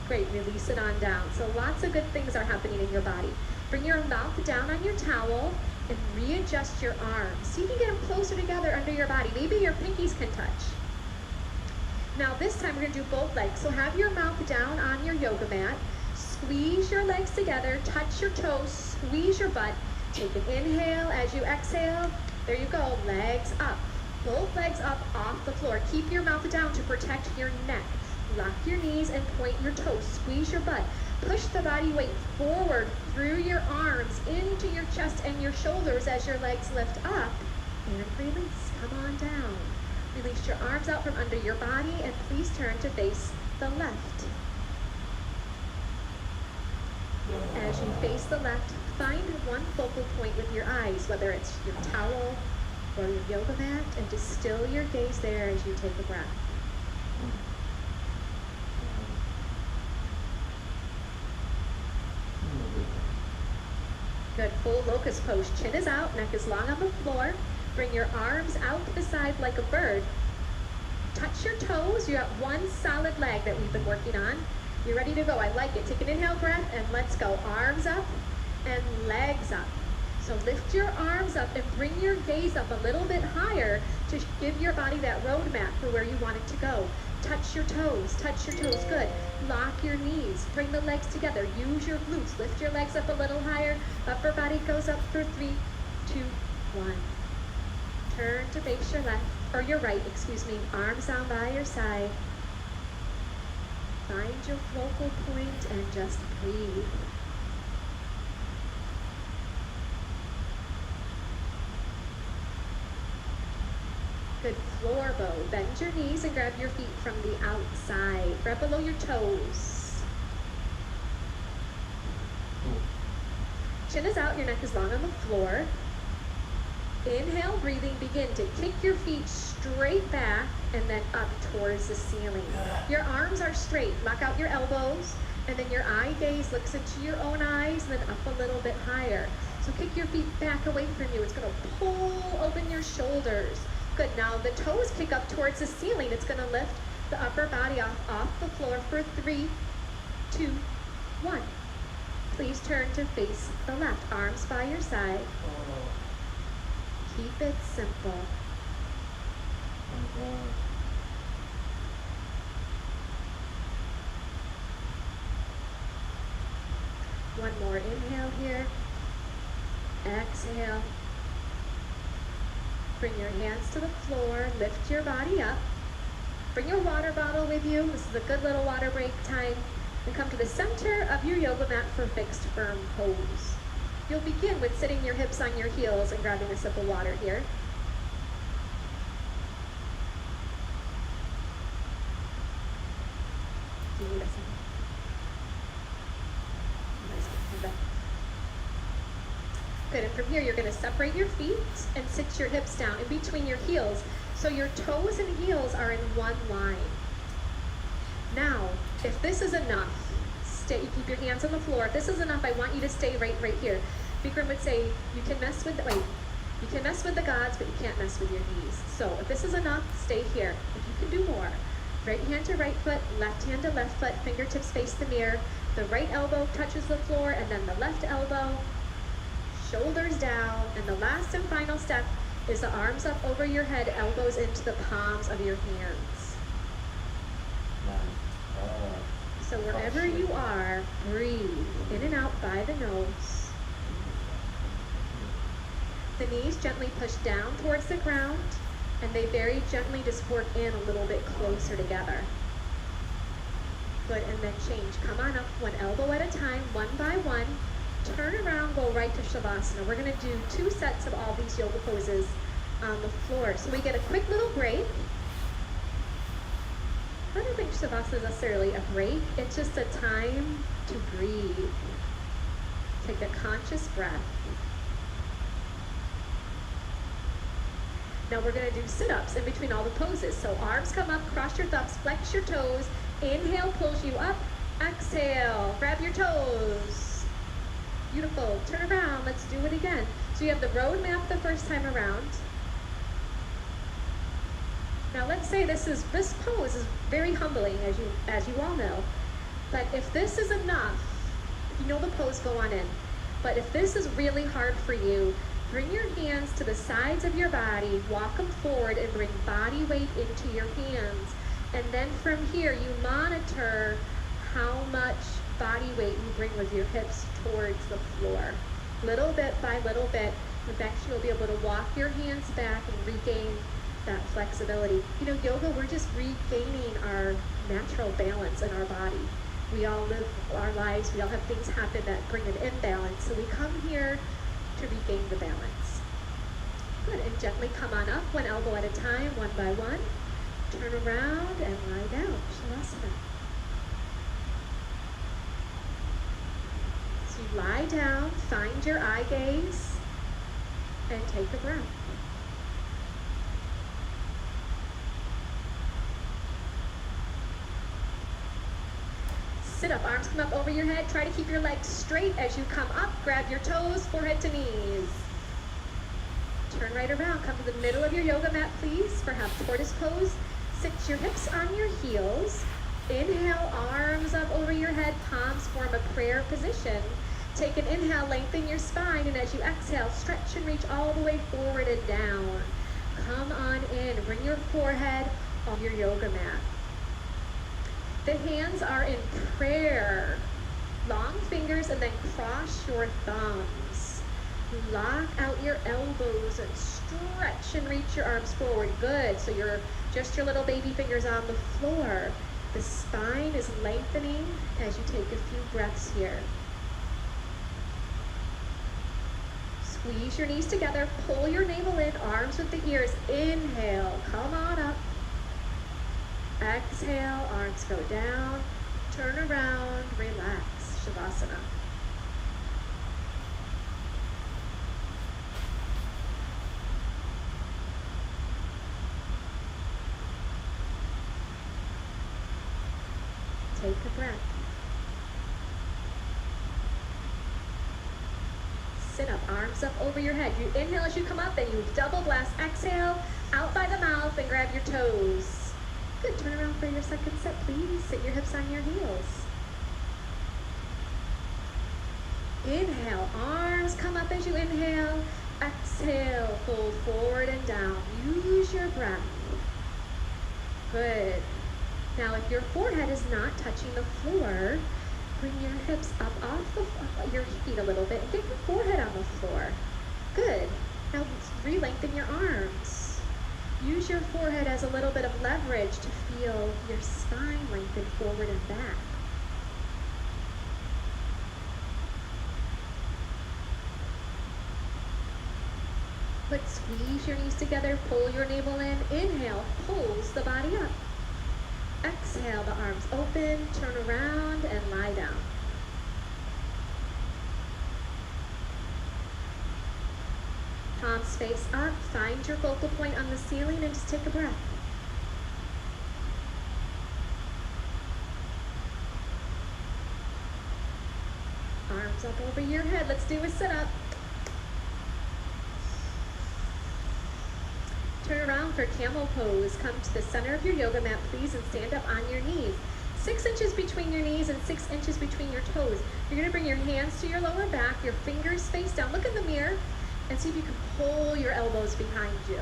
Great, release it on down. So lots of good things are happening in your body. Bring your mouth down on your towel and readjust your arms. See if you can get them closer together under your body. Maybe your pinkies can touch. Now this time we're going to do both legs. So have your mouth down on your yoga mat. Squeeze your legs together, touch your toes, squeeze your butt. Take an inhale as you exhale. There you go, legs up. Both legs up off the floor. Keep your mouth down to protect your neck. Lock your knees and point your toes. Squeeze your butt. Push the body weight forward through your arms into your chest and your shoulders as your legs lift up. And release. Come on down. Release your arms out from under your body and please turn to face the left. As you face the left, find one focal point with your eyes, whether it's your towel or your yoga mat, and just still your gaze there as you take a breath. Good. Full locust pose. Chin is out, neck is long on the floor. Bring your arms out to the side like a bird. Touch your toes. You have one solid leg that we've been working on. You're ready to go. I like it. Take an inhale breath and let's go. Arms up and legs up. So lift your arms up and bring your gaze up a little bit higher to give your body that roadmap for where you want it to go. Touch your toes. Touch your toes. Good. Lock your knees. Bring the legs together. Use your glutes. Lift your legs up a little higher. Upper body goes up for 3, 2, 1. Turn to face your left, or your right, excuse me. Arms down by your side. Find your focal point and just breathe. Good. Floor bow. Bend your knees and grab your feet from the outside. Grab below your toes. Chin is out, your neck is long on the floor. Inhale, breathing, begin to kick your feet straight back and then up towards the ceiling. Your arms are straight. Lock out your elbows, and then your eye gaze looks into your own eyes, and then up a little bit higher. So kick your feet back away from you. It's going to pull open your shoulders. Good. Now the toes kick up towards the ceiling. It's going to lift the upper body off the floor for 3, 2, 1. Please turn to face the left. Arms by your side. Keep it simple. One more inhale here. Exhale. Bring your hands to the floor. Lift your body up. Bring your water bottle with you. This is a good little water break time. And come to the center of your yoga mat for fixed firm pose. You'll begin with sitting your hips on your heels and grabbing a sip of water here. Do you need a second? Nice. Come back. Good, and from here you're going to separate your feet and sit your hips down in between your heels. So your toes and heels are in one line. Now, if this is enough, you keep your hands on the floor. If this is enough, I want you to stay right here. Bikram would say, you can mess with the gods, but you can't mess with your knees. So if this is enough, stay here. If you can do more, right hand to right foot, left hand to left foot, fingertips face the mirror. The right elbow touches the floor, and then the left elbow, shoulders down. And the last and final step is the arms up over your head, elbows into the palms of your hands. So wherever you are, breathe in and out by the nose. The knees gently push down towards the ground, and they very gently just work in a little bit closer together. Good, and then change. Come on up, one elbow at a time, one by one. Turn around, go right to Shavasana. We're going to do 2 sets of all these yoga poses on the floor. So we get a quick little break. I don't think Shavasana is necessarily a break. It's just a time to breathe. Take a conscious breath. Now we're going to do sit-ups in between all the poses. So arms come up, cross your thumbs, flex your toes. Inhale pulls you up. Exhale, grab your toes. Beautiful. Turn around. Let's do it again. So you have the road map the first time around. Now let's say this pose is very humbling, as you all know. But if this is enough, if you know the pose, go on in. But if this is really hard for you, bring your hands to the sides of your body, walk them forward, and bring body weight into your hands. And then from here, you monitor how much body weight you bring with your hips towards the floor. Little bit by little bit, eventually you'll be able to walk your hands back and regain that flexibility. You know, yoga, we're just regaining our natural balance in our body. We all live our lives, we all have things happen that bring an imbalance. So we come here to regain the balance. Good, and gently come on up, one elbow at a time, one by one. Turn around and lie down, Shavasana. So you lie down, find your eye gaze, and take a breath. Sit up, arms come up over your head. Try to keep your legs straight as you come up. Grab your toes, forehead to knees. Turn right around. Come to the middle of your yoga mat, please, for half tortoise pose. Sit your hips on your heels. Inhale, arms up over your head. Palms form a prayer position. Take an inhale, lengthen your spine, and as you exhale, stretch and reach all the way forward and down. Come on in. Bring your forehead on your yoga mat. The hands are in prayer. Long fingers, and then cross your thumbs. Lock out your elbows and stretch and reach your arms forward. Good. So you're just your little baby fingers on the floor. The spine is lengthening as you take a few breaths here. Squeeze your knees together. Pull your navel in. Arms with the ears. Inhale. Come on up. Exhale, arms go down, turn around, relax, Shavasana. take a breath. Sit up, arms up over your head. You inhale as you come up, and you double blast. Exhale, out by the mouth, and grab your toes. Good, turn around for your second set, please. Sit your hips on your heels. Inhale, arms come up as you inhale. Exhale, fold forward and down. Use your breath. Good. Now, if your forehead is not touching the floor, bring your hips up off your feet a little bit and get your forehead on the floor. Good. Now, re-lengthen your arms. Use your forehead as a little bit of leverage to feel your spine lengthen forward and back. But squeeze your knees together, pull your navel in. Inhale, pulls the body up. Exhale, the arms open, turn around, and lie down. Palms face up, find your focal point on the ceiling, and just take a breath. Arms up over your head. Let's do a sit-up. Turn around for camel pose. Come to the center of your yoga mat, please, and stand up on your knees. 6 inches between your knees and 6 inches between your toes. You're going to bring your hands to your lower back, your fingers face down. Look in the mirror and see if you can pull your elbows behind you.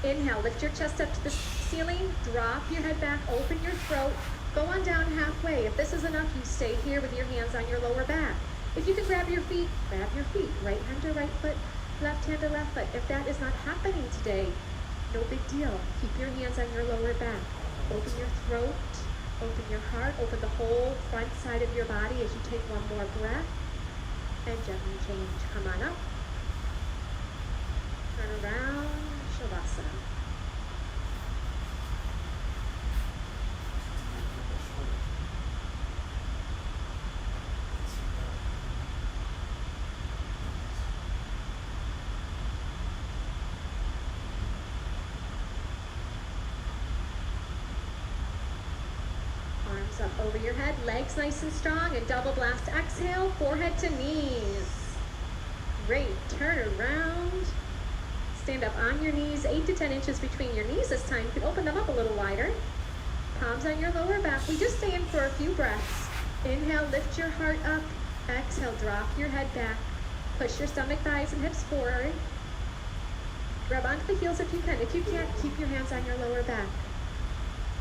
Inhale, lift your chest up to the ceiling, drop your head back, open your throat, go on down halfway. If this is enough, you stay here with your hands on your lower back. If you can grab your feet, grab your feet. Right hand to right foot, left hand to left foot. If that is not happening today, no big deal. Keep your hands on your lower back. Open your throat, open your heart, open the whole front side of your body as you take one more breath. And gently change. Come on up. Turn around, Shavasana. Arms up over your head, legs nice and strong, and double blast. Exhale, forehead to knees. Great, turn around. Stand up on your knees, 8 to 10 inches between your knees this time. You can open them up a little wider. Palms on your lower back. We just stay in for a few breaths. Inhale, lift your heart up. Exhale, drop your head back. Push your stomach, thighs, and hips forward. Grab onto the heels if you can. If you can't, keep your hands on your lower back.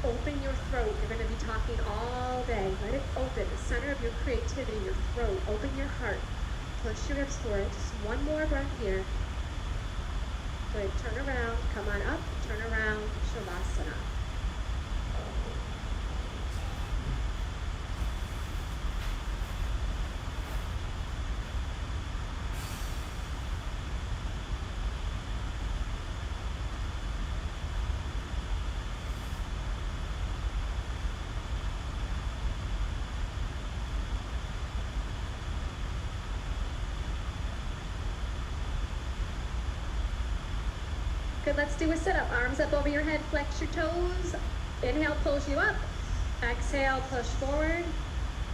Open your throat. You're going to be talking all day. Let it open. The center of your creativity, your throat. Open your heart. Push your hips forward. Just one more breath here. Good. Turn around. Come on up. Turn around. Shavasana. Good, let's do a sit-up. Arms up over your head, flex your toes. Inhale, pulls you up. Exhale, push forward.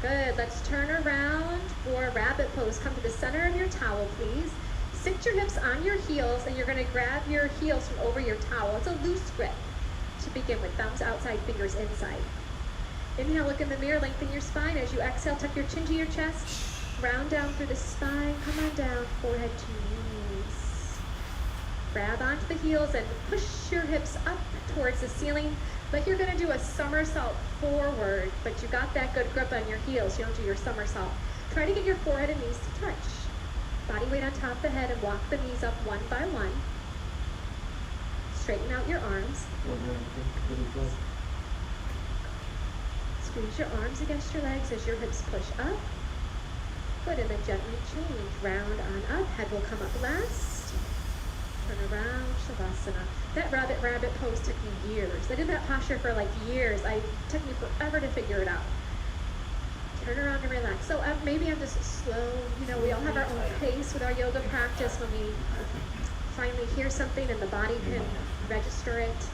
Good, let's turn around for rabbit pose. Come to the center of your towel, please. Sit your hips on your heels, and you're gonna grab your heels from over your towel. It's a loose grip to begin with. Thumbs outside, fingers inside. Inhale, look in the mirror, lengthen your spine. As you exhale, tuck your chin to your chest. Round down through the spine, come on down, forehead to knees. Grab onto the heels and push your hips up towards the ceiling. Like you're gonna do a somersault forward, but you got that good grip on your heels. You don't do your somersault. Try to get your forehead and knees to touch. Body weight on top of the head and walk the knees up one by one. Straighten out your arms. Squeeze your arms against your legs as your hips push up. Good, and then gently change. Round on up. Head will come up last. Turn around, Shavasana. That rabbit pose took me years. I did that posture for like years. It took me forever to figure it out. Turn around and relax. So maybe I'm just slow. You know, we all have our own pace with our yoga practice when we finally hear something and the body can register it.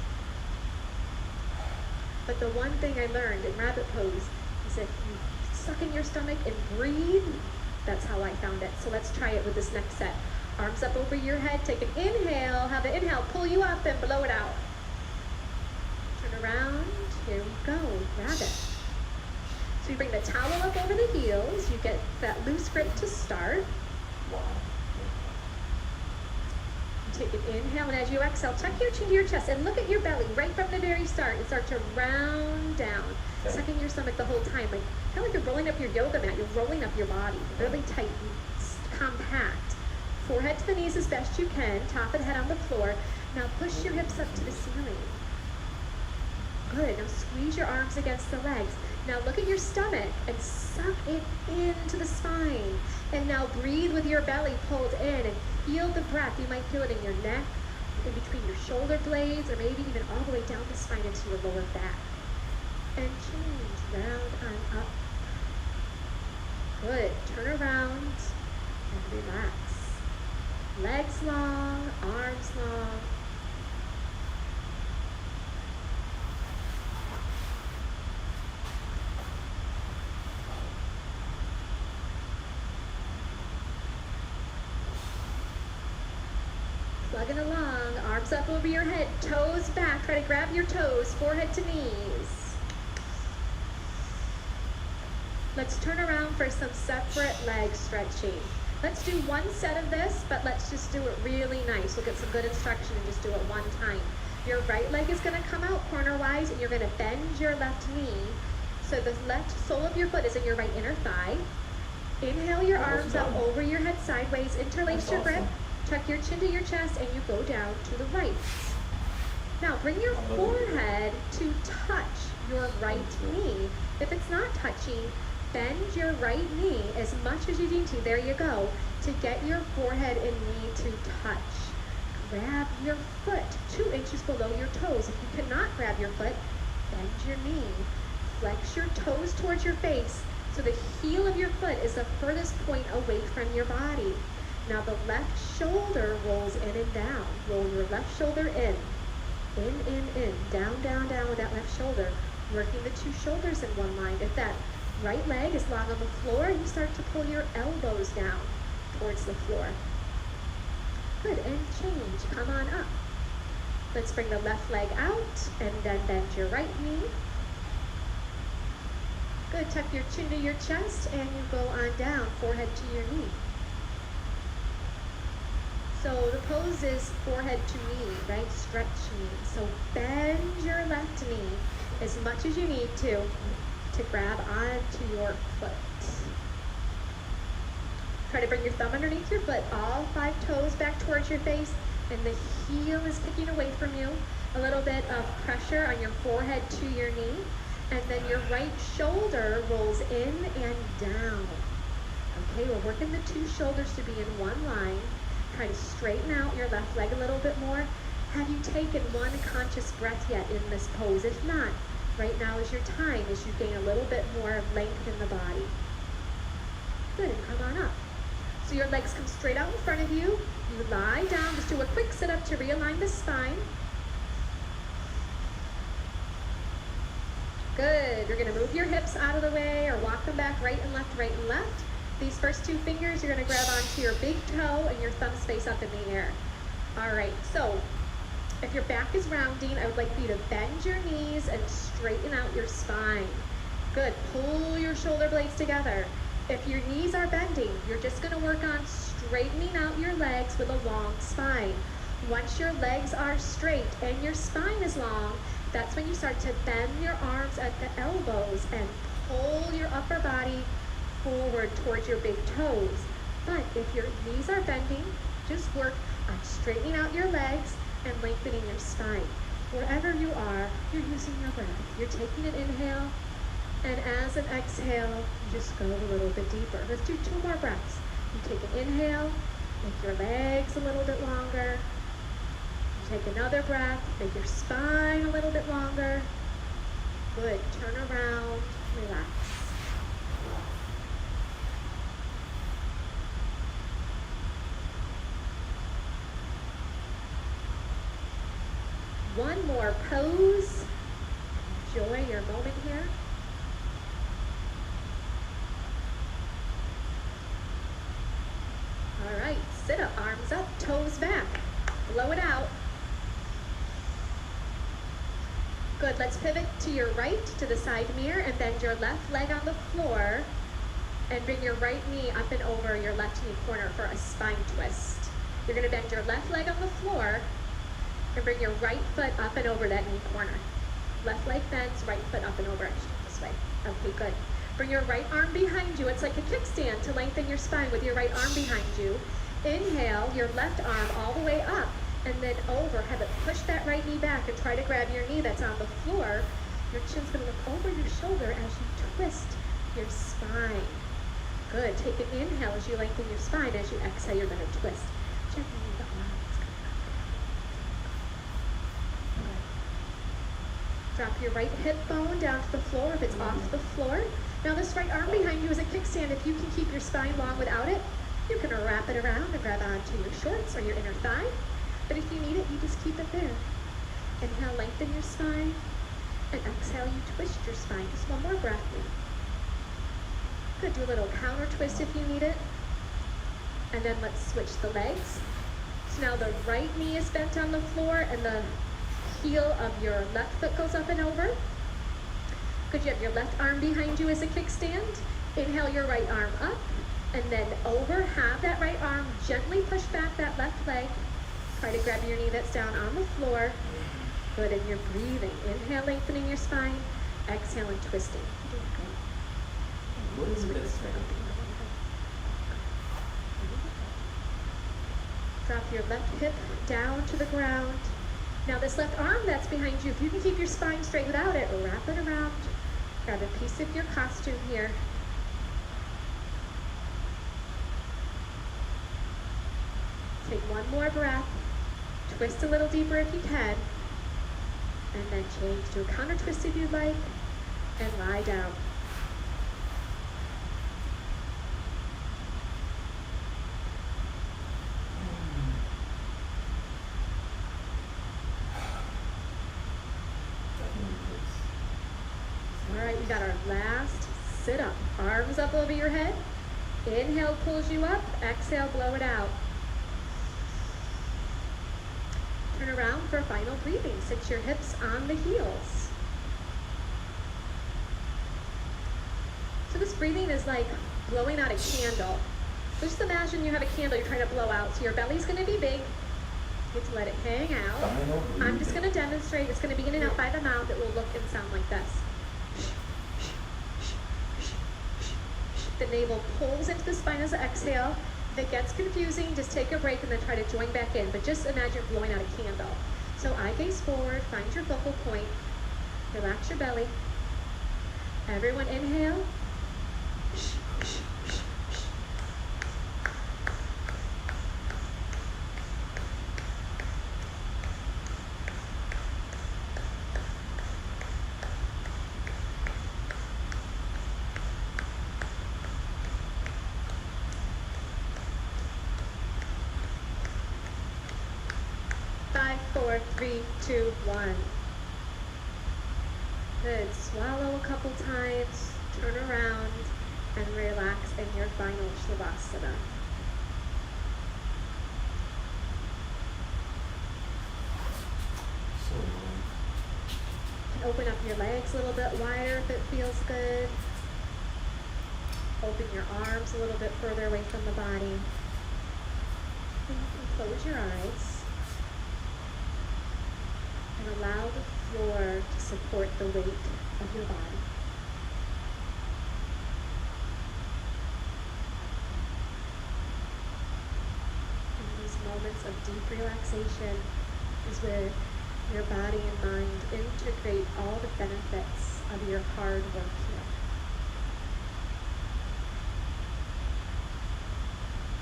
But the one thing I learned in rabbit pose is is if you suck in your stomach and breathe. That's how I found it. So let's try it with this next set. Arms up over your head, take an inhale, have the inhale pull you up and blow it out. Turn around, here we go, grab it. So you bring the towel up over the heels, you get that loose grip to start. Wow. Take an inhale, and as you exhale, tuck your chin to your chest and look at your belly right from the very start and start to round down. Okay. Suck in your stomach the whole time, like kind of like you're rolling up your yoga mat. You're rolling up your body, really tight, compact. Forehead to the knees as best you can, top of the head on the floor. Now push your hips up to the ceiling. Good, now squeeze your arms against the legs. Now look at your stomach and suck it into the spine. And now breathe with your belly pulled in and feel the breath. You might feel it in your neck, in between your shoulder blades, or maybe even all the way down the spine into your lower back. And change, round on up. Good, turn around and relax. Legs long, arms long. Plugging along, arms up over your head, toes back. Try to grab your toes, forehead to knees. Let's turn around for some separate leg stretching. Let's do one set of this, but let's just do it really nice. We'll get some good instruction and just do it one time. Your right leg is gonna come out corner-wise, and you're gonna bend your left knee. So the left sole of your foot is in your right inner thigh. Inhale your arms up over your head sideways, interlace your grip. Tuck your chin to your chest and you go down to the right. Now bring your forehead to touch your right knee. If it's not touching, bend your right knee as much as you need to. There you go. To get your forehead and knee to touch. Grab your foot 2 inches below your toes. If you cannot grab your foot, bend your knee. Flex your toes towards your face so the heel of your foot is the furthest point away from your body. Now the left shoulder rolls in and down. Roll your left shoulder in, down, down, down with that left shoulder. Working the 2 shoulders in one line. If that right leg is long on the floor, you start to pull your elbows down towards the floor. Good, and change, come on up. Let's bring the left leg out and then bend your right knee. Good, tuck your chin to your chest and you go on down, forehead to your knee. So the pose is forehead to knee, right? Stretch knee. So bend your left knee as much as you need to grab onto your foot. Try to bring your thumb underneath your foot, all 5 toes back towards your face, and the heel is kicking away from you. A little bit of pressure on your forehead to your knee, and then your right shoulder rolls in and down. Okay, we're working the 2 shoulders to be in one line. Try to straighten out your left leg a little bit more. Have you taken one conscious breath yet in this pose? If not, right now is your time as you gain a little bit more of length in the body. Good, and come on up. So your legs come straight out in front of you. You lie down, just do a quick sit up to realign the spine. Good, you're gonna move your hips out of the way or walk them back right and left, right and left. These first 2 fingers, you're gonna grab onto your big toe and your thumbs face up in the air. All right, so if your back is rounding, I would like for you to bend your knees and straighten out your spine. Good, pull your shoulder blades together. If your knees are bending, you're just gonna work on straightening out your legs with a long spine. Once your legs are straight and your spine is long, that's when you start to bend your arms at the elbows and pull your upper body forward towards your big toes. But if your knees are bending, just work on straightening out your legs and lengthening your spine. Wherever you are, you're using your breath. You're taking an inhale, and as an exhale, you just go a little bit deeper. Let's do 2 more breaths. You take an inhale, make your legs a little bit longer. You take another breath, make your spine a little bit longer. Good, turn around, relax. One more pose. Enjoy your moment here. comes back. Blow it out. Good, let's pivot to your right, to the side mirror, and bend your left leg on the floor, and bring your right knee up and over your left knee corner for a spine twist. You're gonna bend your left leg on the floor, and bring your right foot up and over that knee corner. Left leg bends, right foot up and over, this way. Okay, good. Bring your right arm behind you. It's like a kickstand to lengthen your spine with your right arm behind you. Inhale, your left arm all the way up, and then over. Have it push that right knee back and try to grab your knee that's on the floor. Your chin's gonna look over your shoulder as you twist your spine. Good, take an inhale as you lengthen your spine. As you exhale, you're gonna twist. Gently move the arms. Good. Drop your right hip bone down to the floor if it's off the floor. Now this right arm behind you is a kickstand. If you can keep your spine long without it, you can wrap it around and grab onto your shorts or your inner thigh. But if you need it, you just keep it there. Inhale, lengthen your spine. And exhale, you twist your spine. Just one more breath. Good, do a little counter twist if you need it. And then let's switch the legs. So now the right knee is bent on the floor and the heel of your left foot goes up and over. Good, you have your left arm behind you as a kickstand. Inhale your right arm up and then over. Have that right arm gently push back that left leg. Try to grab your knee that's down on the floor. Good, and you're breathing. Inhale, lengthening your spine. Exhale and twisting. You're doing great. What is this? Drop your left hip down to the ground. Now this left arm that's behind you, if you can keep your spine straight without it, wrap it around. Grab a piece of your costume here. Take one more breath. Twist a little deeper if you can. And then change to a counter twist if you'd like. And lie down. All right, we got our last sit up. Arms up over your head. Inhale pulls you up. Exhale, blow it out. Turn around for final breathing. Sit your hips on the heels. So this breathing is like blowing out a candle. So just imagine you have a candle you're trying to blow out. So your belly's going to be big. You get to let it hang out. I'm just going to demonstrate. It's going to be in and out by the mouth. It will look and sound like this. The navel pulls into the spine as an exhale. If it gets confusing, just take a break and then try to join back in. But just imagine blowing out a candle. So eye gaze forward, find your focal point, relax your belly. Everyone inhale. Five, four, three, two, one. Good. Swallow a couple times, turn around, and relax in your final Shavasana. So You can open up your legs a little bit wider if it feels good. Open your arms a little bit further away from the body. And you can close your eyes. And allow the floor to support the weight of your body. In these moments of deep relaxation is where your body and mind integrate all the benefits of your hard work here.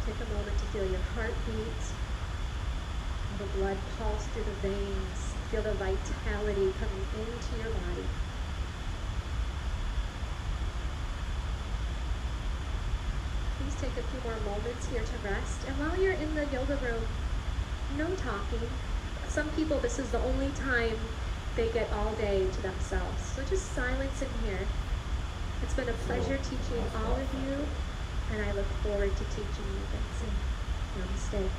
Take a moment to feel your heartbeat, the blood pulse through the veins. Feel the vitality coming into your body. Please take a few more moments here to rest. And while you're in the yoga room, no talking. Some people, this is the only time they get all day to themselves. So just silence in here. It's been a pleasure teaching all of you, and I look forward to teaching you again soon. Namaste.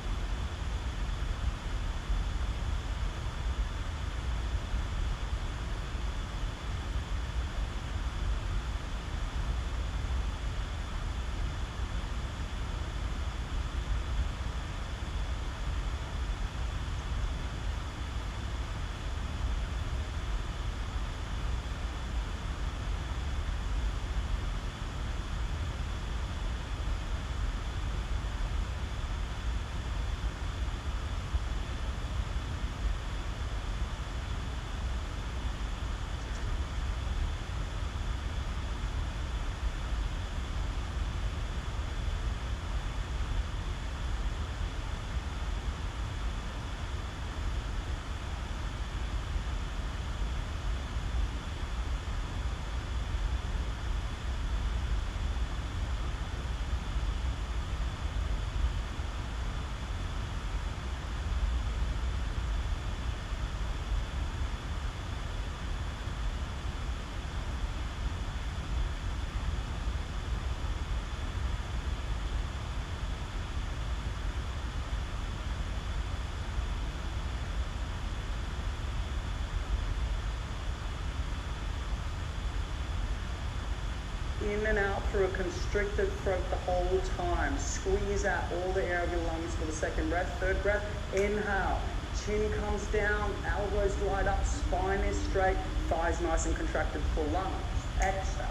in and out through a constricted throat the whole time. Squeeze out all the air of your lungs for the second breath. Third breath, inhale. Chin comes down, elbows glide up, spine is straight, thighs nice and contracted, full lungs. Exhale.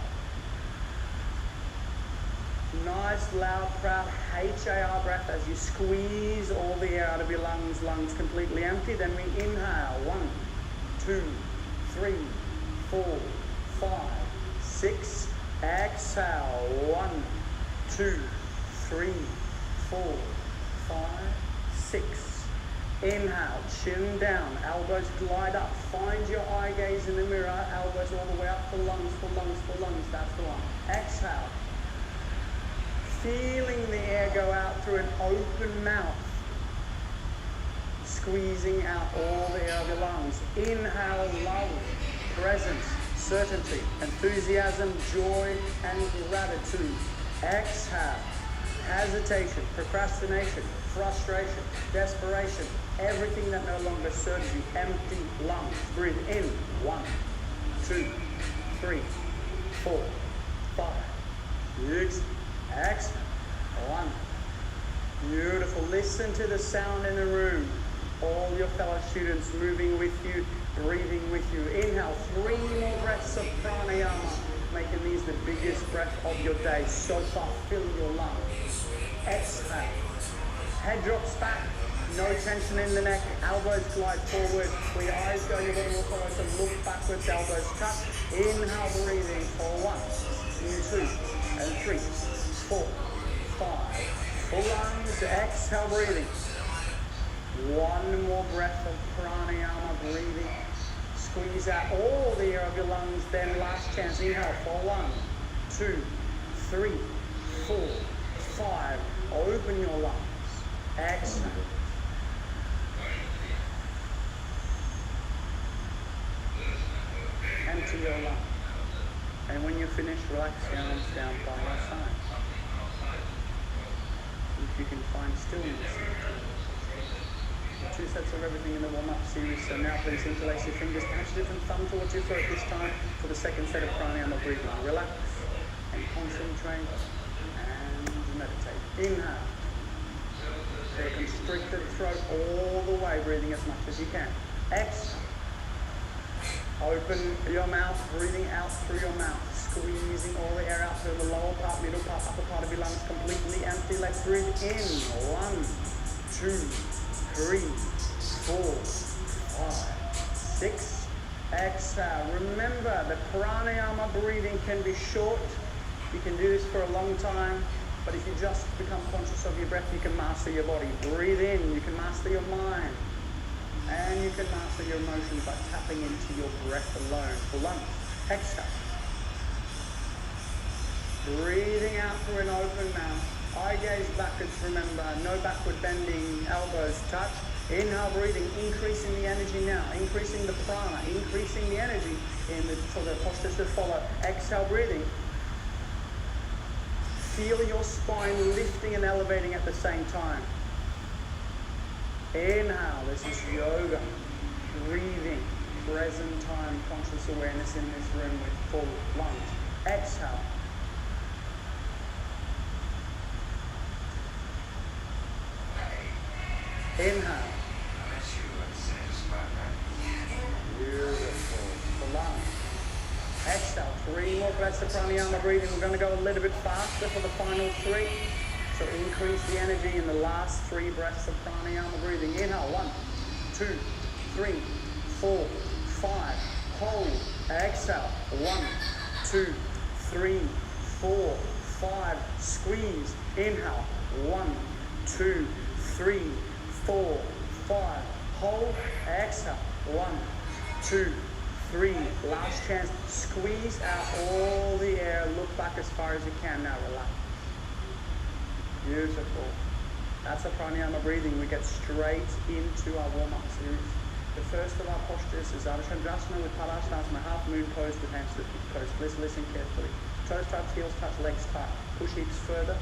Nice, loud, proud HAR breath as you squeeze all the air out of your lungs, lungs completely empty. Then we inhale. 1, 2, 3, 4, 5, 6. Exhale. 1, 2, 3, 4, 5, 6. Inhale, chin down, elbows glide up. Find your eye gaze in the mirror, elbows all the way up for lungs, for lungs, for lungs. That's the one. Exhale. Feeling the air go out through an open mouth. Squeezing out all the air of your lungs. Inhale, love, presence, certainty, enthusiasm, joy, and gratitude. Exhale, hesitation, procrastination, frustration, desperation, everything that no longer serves you. Empty lungs. Breathe in. 1, 2, 3, 4, 5, 6. Exhale. 1. Beautiful. Listen to the sound in the room. All your fellow students moving with you, breathing with you. Inhale. 3 more breaths of pranayama, making these the biggest breath of your day. So far, fill your lungs. Exhale. Head drops back. No tension in the neck. Elbows glide forward. Where your eyes go, your body will follow. So look backwards. Elbows touch. Inhale, breathing for 1, 2, and 3, 4, 5. Full lungs. Exhale, breathing. 1 more breath of pranayama, breathing. Squeeze out all the air of your lungs. Then last chance. Inhale for 1, 2, 3, 4, 5. Open your lungs. Exhale. Empty your lungs. And when you're finished, relax your arms down by your side. If you can find stillness. 2 sets of everything in the warm-up series. So now please interlace your fingers, touch a different thumb towards your throat this time for the second set of pranayama breathing. Relax and concentrate and meditate. Inhale. For a constricted throat all the way, breathing as much as you can. Exhale. Open your mouth, breathing out through your mouth, squeezing all the air out through the lower part, middle part, upper part of your lungs, completely empty. Let's breathe in. 1, 2, 3, 4, 5, 6. Exhale. Remember, the pranayama breathing can be short. You can do this for a long time. But if you just become conscious of your breath, you can master your body. Breathe in, you can master your mind. And you can master your emotions by tapping into your breath alone. For lungs. Exhale. Breathing out through an open mouth. Eye gaze backwards, remember. No backward bending, elbows touch. Inhale, breathing, increasing the energy now. Increasing the prana, increasing the energy for the postures to follow. Exhale, breathing. Feel your spine lifting and elevating at the same time. Inhale, this is yoga. Breathing, present time, conscious awareness in this room with full lungs. Exhale. Inhale. Beautiful. For lungs. Exhale. 3 more breaths of pranayama breathing. We're going to go a little bit faster for the final 3. So increase the energy in the last 3 breaths of pranayama breathing. Inhale. 1, 2, 3, 4, 5. Hold. Exhale. 1, 2, 3, 4, 5. Squeeze. Inhale. 1, 2, 3, 4, 5. Hold. Exhale. 1, 2, 3. Last chance. Squeeze out all the air. Look back as far as you can. Now relax. Beautiful. That's a pranayama breathing. We get straight into our warm-up series. The first of our postures is Ardha Chandrasana with Padasana, half moon pose with hands to toes. Please listen carefully. Toes touch, heels touch, legs tight. Push hips further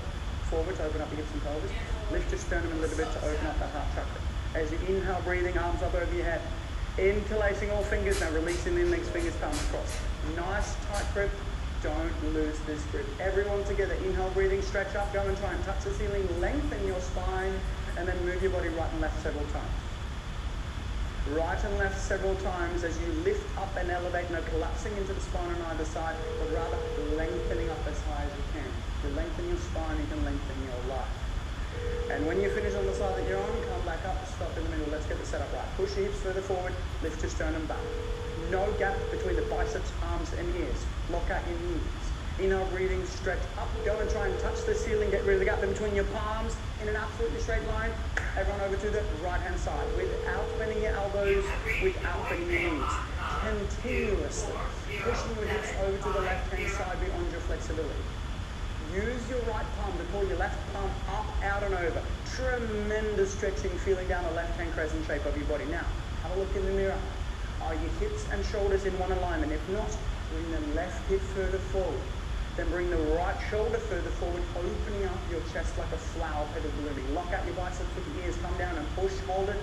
forward to open up the hips and pelvis. Lift your sternum a little bit to open up that heart chakra. As you inhale, breathing, arms up over your head. Interlacing all fingers, now releasing the index fingers, palms across. Nice tight grip. Don't lose this grip. Everyone together, inhale, breathing, stretch up, go and try and touch the ceiling, lengthen your spine, and then move your body right and left several times. Right and left several times as you lift up and elevate, no collapsing into the spine on either side, but rather lengthening up as high as you can. If you lengthen your spine, you can lengthen your life. And when you finish on the side that you're on, come back up, stop in the middle. Let's get the setup right. Push your hips further forward, lift your sternum back. No gap between the biceps, arms, and ears. Lock out your knees. Inhale, breathing, stretch up. Go and try and touch the ceiling. Get rid of the gap in between your palms in an absolutely straight line. Everyone over to the right-hand side without bending your elbows, without bending your knees. Continuously pushing your hips over to the left-hand side beyond your flexibility. Use your right palm to pull your left palm up, out, and over. Tremendous stretching, feeling down the left-hand crescent shape of your body. Now, have a look in the mirror. Are your hips and shoulders in one alignment? If not, bring the left hip further forward. Then bring the right shoulder further forward, opening up your chest like a flower petal blooming. Lock out your biceps with your ears, come down and push, hold it,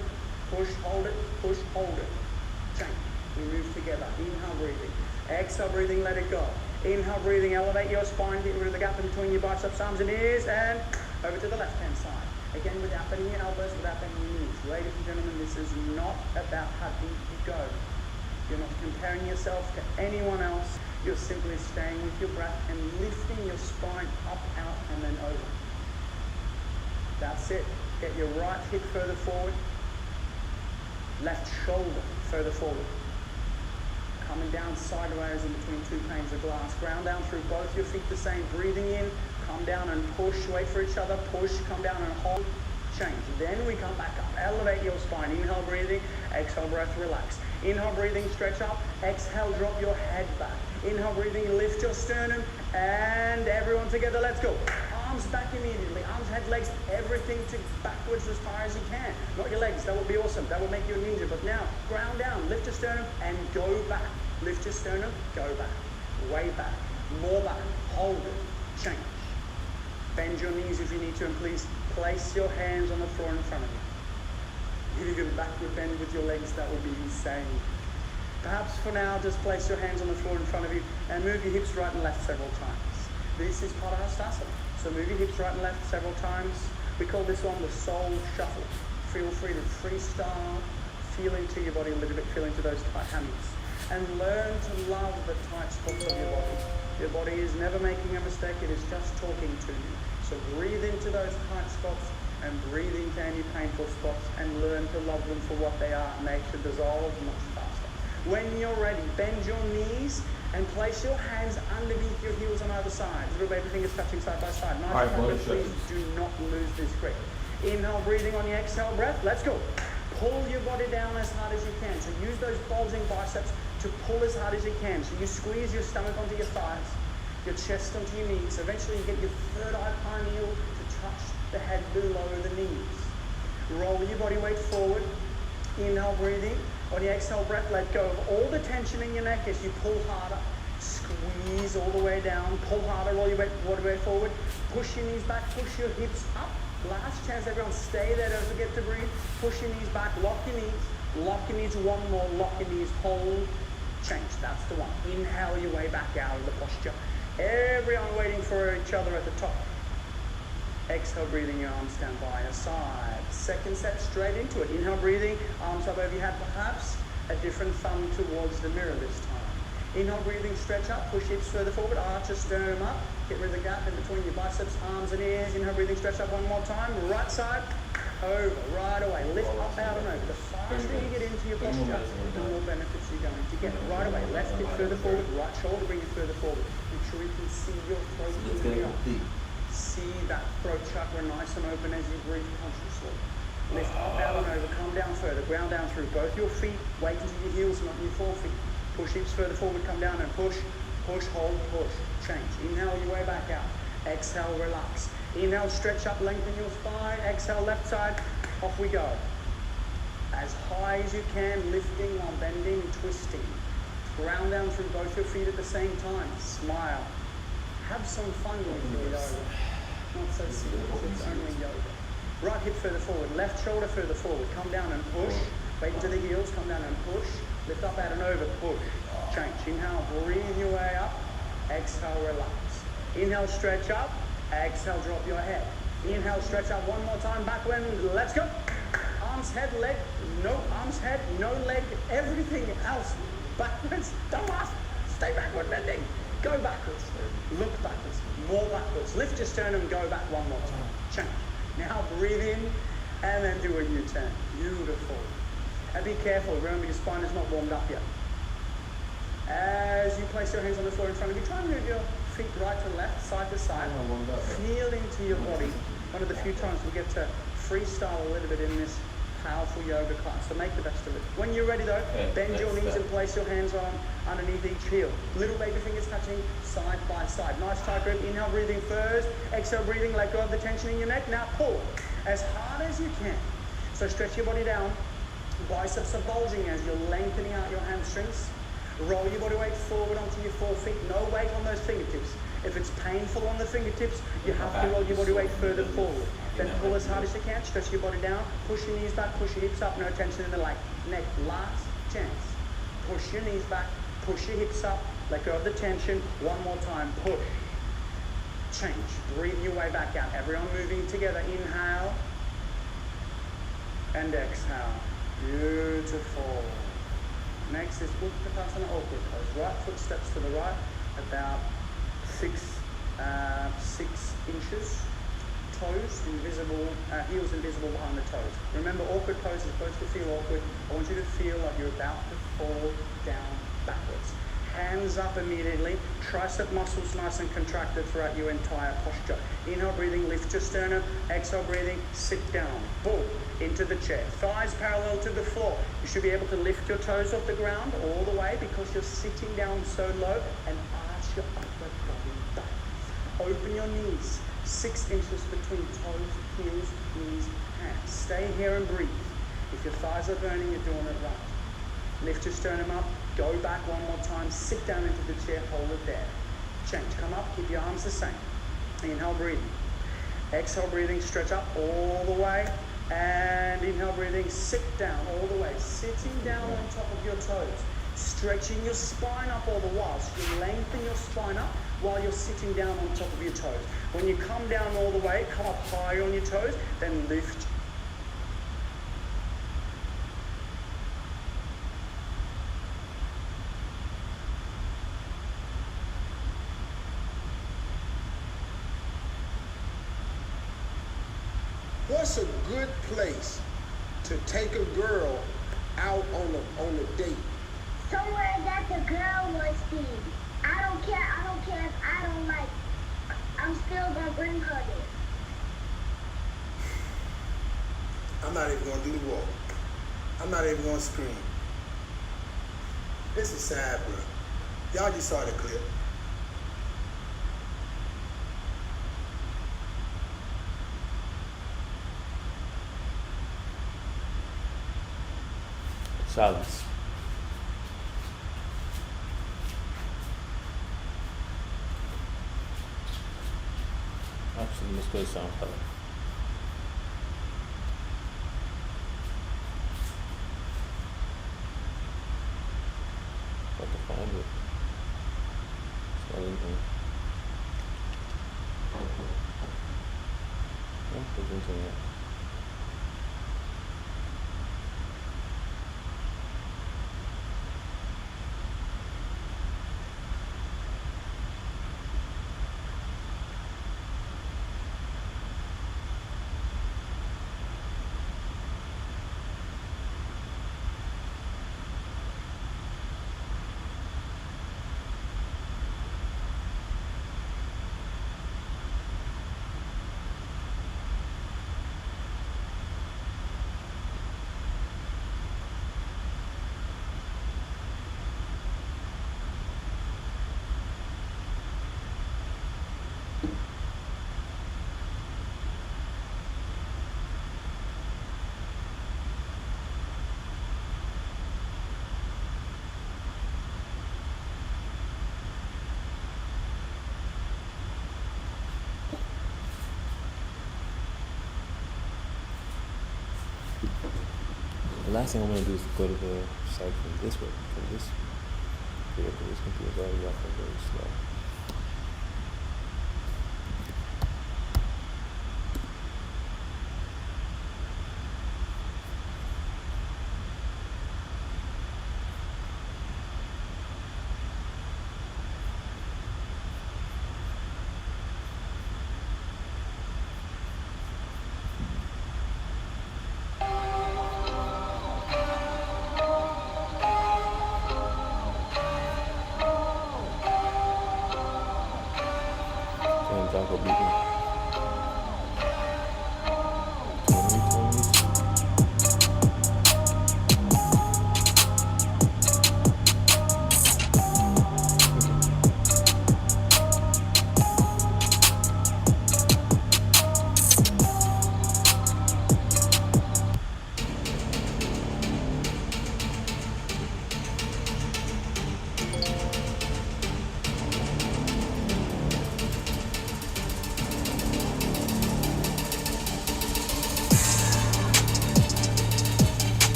push, hold it, push, hold it. Change. We move together. Inhale, breathing. Exhale, breathing, let it go. Inhale, breathing, elevate your spine, get rid of the gap in between your biceps, arms, and ears, and over to the left-hand side. Again, without bending your elbows, without bending your knees. Ladies and gentlemen, this is not about how deep you go. You're not comparing yourself to anyone else. You're simply staying with your breath and lifting your spine up, out, and then over. That's it. Get your right hip further forward. Left shoulder further forward. Coming down sideways in between two panes of glass. Ground down through both your feet the same. Breathing in, come down and push. Wait for each other. Push, come down and hold. Change. Then we come back up. Elevate your spine. Inhale, breathing. Exhale, breath, relax. Inhale, breathing, stretch up. Exhale, drop your head back. Inhale, breathing, lift your sternum. And everyone together, let's go. Arms back immediately. Arms, head, legs, everything to backwards as far as you can. Not your legs, that would be awesome. That would make you a ninja. But now, ground down, lift your sternum and go back. Lift your sternum, go back. Way back. More back. Hold it. Change. Bend your knees if you need to, and please place your hands on the floor in front of you. If you can backward bend with your legs, that would be insane. Perhaps for now, just place your hands on the floor in front of you and move your hips right and left several times. This is Padahastasana. So move your hips right and left several times. We call this one the soul shuffle. Feel free to freestyle, feel into your body a little bit, feel into those tight hammies. And learn to love the tight spots of your body. Your body is never making a mistake, it is just talking to you. So breathe into those tight spots and breathe into any painful spots and learn to love them for what they are, and they should dissolve much faster. When you're ready, bend your knees and place your hands underneath your heels on either side. Little baby fingers touching side by side. Nice and hard, but please do not lose this grip. Inhale, breathing on the exhale breath. Let's go. Pull your body down as hard as you can. So use those bulging biceps to pull as hard as you can. So you squeeze your stomach onto your thighs, your chest onto your knees. Eventually you get your third eye pineal to touch the head below the knees. Roll your body weight forward. Inhale, breathing. On your exhale breath, let go of all the tension in your neck as you pull harder. Squeeze all the way down. Pull harder, roll your body weight forward. Push your knees back, push your hips up. Last chance, everyone, stay there, don't forget to breathe. Push your knees back, lock your knees. Lock your knees, one more, lock your knees, hold, change. That's the one. Inhale your way back out of the posture. Everyone waiting for each other at the top. Exhale, breathing, your arms stand by your side. Second set, straight into it. Inhale, breathing, arms up over your head, perhaps a different thumb towards the mirror this time. Inhale, breathing, stretch up, push hips further forward, arch your sternum up, get rid of the gap in between your biceps, arms and ears. Inhale, breathing, stretch up one more time, right side, over, right away, lift up, out and over. The faster you get into your posture, the more benefits you're going to get. Right away, left hip further forward, right shoulder, bring it further forward. Make sure you can see your throat moving up. See that throat chakra nice and open as you breathe consciously. Lift up, out and over, come down further, ground down through both your feet, weight into your heels, not your forefeet. Push hips further forward, come down and push, push, hold, push, change. Inhale your way back out. Exhale, relax. Inhale, stretch up, lengthen your spine. Exhale, left side, off we go. As high as you can, lifting while bending, twisting. Ground down through both your feet at the same time. Smile. Have some fun with your yoga. Not so serious, it's only yoga. Right hip further forward, left shoulder further forward. Come down and push. Weight into the heels, come down and push. Lift up, out and over, push. Change. Inhale, breathe your way up. Exhale, relax. Inhale, stretch up. Exhale, drop your head. Inhale, stretch up one more time, backward. Let's go. Arms, head, leg. No arms, head, no leg. Everything else backwards. Don't laugh. Stay backward bending. Go backwards. Look backwards. More backwards. Lift your sternum. Go back one more time. Change. Now breathe in and then do a U-turn. Beautiful. And be careful. Remember, your spine is not warmed up yet. As you place your hands on the floor in front of you, try and move your feet right to left, side to side. Feel into your body. One of the few times we get to freestyle a little bit in this powerful yoga class, so make the best of it. When you're ready though, bend your knees and place your hands on underneath each heel. Little baby fingers touching side by side. Nice tight grip. Inhale, breathing first. Exhale, breathing. Let go of the tension in your neck. Now pull as hard as you can. So stretch your body down. Biceps are bulging as you're lengthening out your hamstrings. Roll your body weight forward onto your 4 feet. No weight on those fingertips. If it's painful on the fingertips, you have to roll your body weight further forward. Then pull as hard as you can. Stretch your body down. Push your knees back. Push your hips up. No tension in the leg. Neck. Last chance. Push your knees back. Push your hips up. Let go of the tension. One more time. Push. Change. Breathe your way back out. Everyone moving together. Inhale. And exhale. Beautiful. Next is Utkatasana awkward pose. Right foot steps to the right, about 6 inches. Toes invisible, heels invisible behind the toes. Remember, awkward pose is supposed to feel awkward. I want you to feel like you're about to fall down backwards. Hands up immediately. Tricep muscles nice and contracted throughout your entire posture. Inhale, breathing, lift your sternum. Exhale, breathing, sit down. Boom, into the chair. Thighs parallel to the floor. You should be able to lift your toes off the ground all the way because you're sitting down so low, and arch your upper body back. Open your knees. 6 inches between toes, heels, knees, hands. Stay here and breathe. If your thighs are burning, you're doing it right. Lift your sternum up. Go back one more time. Sit down into the chair. Hold it there. Change. Come up. Keep your arms the same. Inhale, breathing. Exhale, breathing. Stretch up all the way. And inhale, breathing. Sit down all the way. Sitting down on top of your toes. Stretching your spine up all the while. So you lengthen your spine up while you're sitting down on top of your toes. When you come down all the way, come up higher on your toes, then lift. What's a good place to take a girl out on a date? Somewhere that the girl wants to be. I don't care if I don't like. I'm still gonna bring her there. I'm not even gonna do the walk. I'm not even gonna scream. This is sad, bro. Y'all just saw the clip. Silence. Actually, let's go to sound color. What to find it? It's not anything. Oh, there's internet. The last thing I want to do is go to the site from this way, from this computer, because this computer is already off and very slow.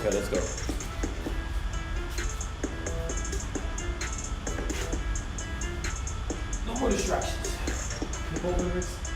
Okay, let's go. No more distractions. People members.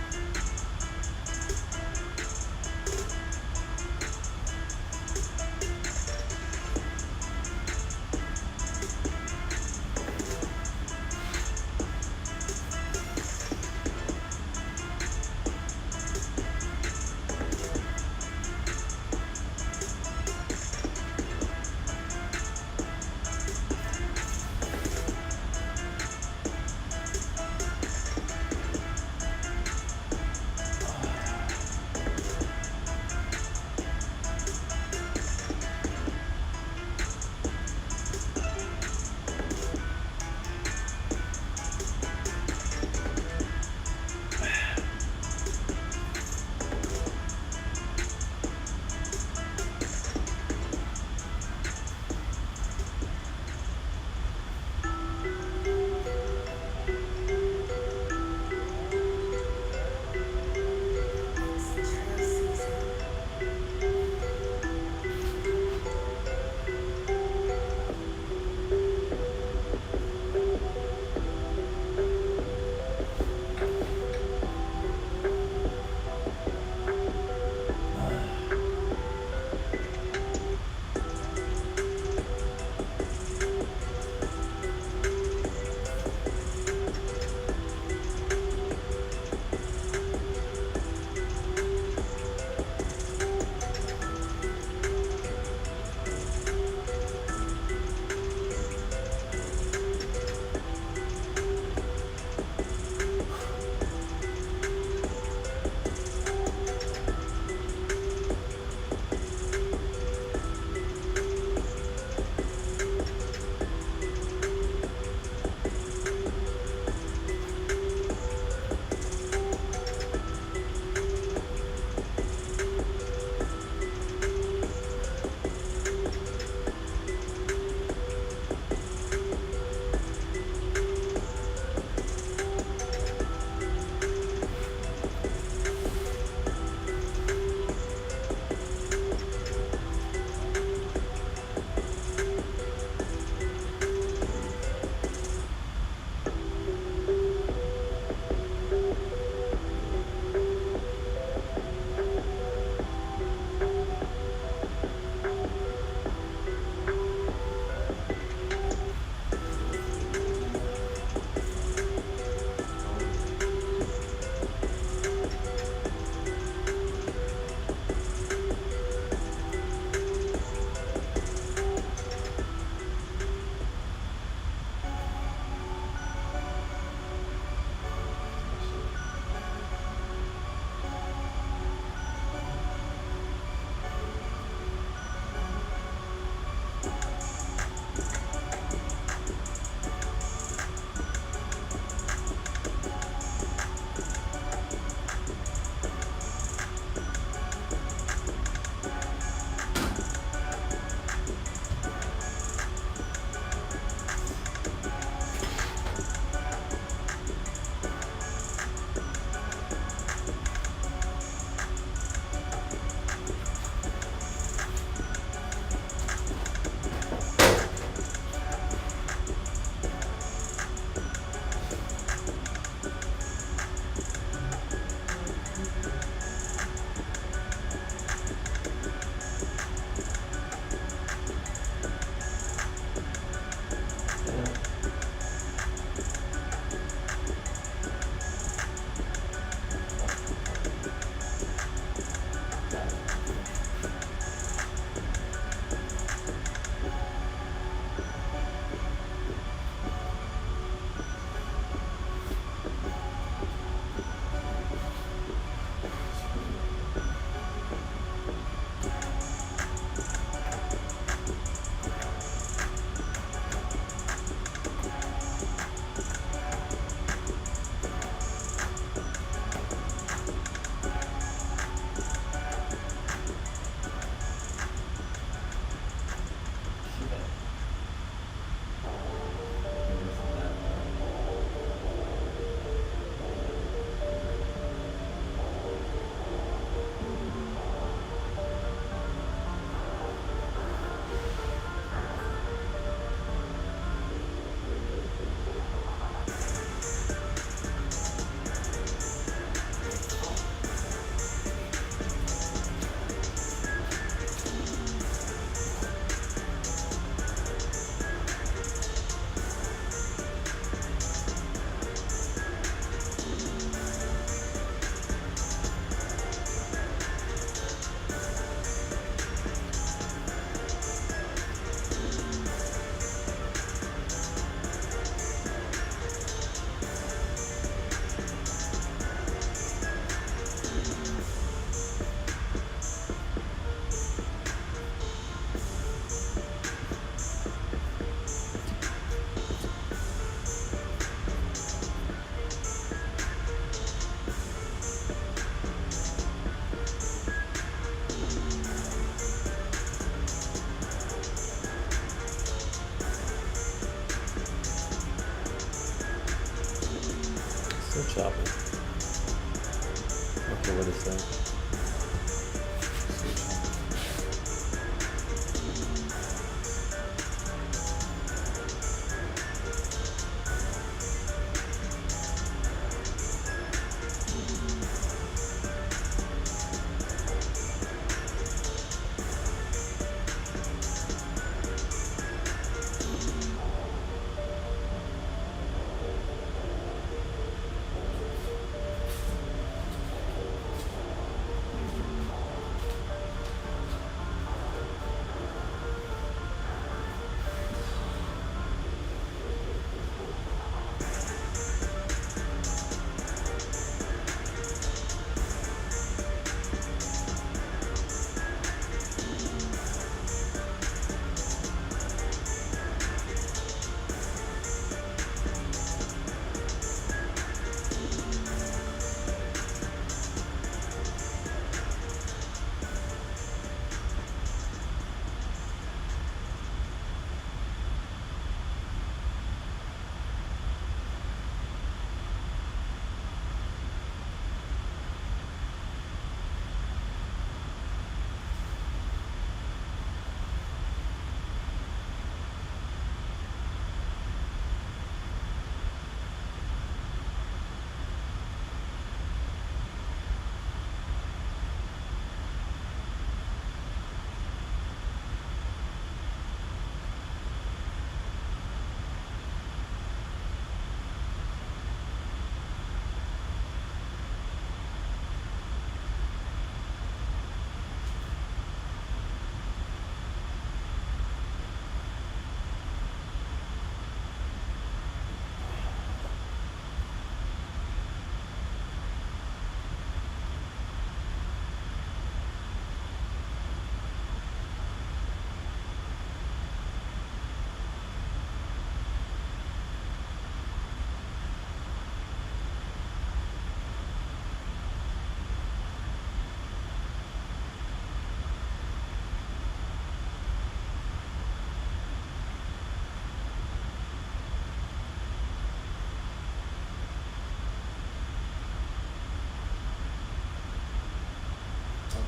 Okay, what is that?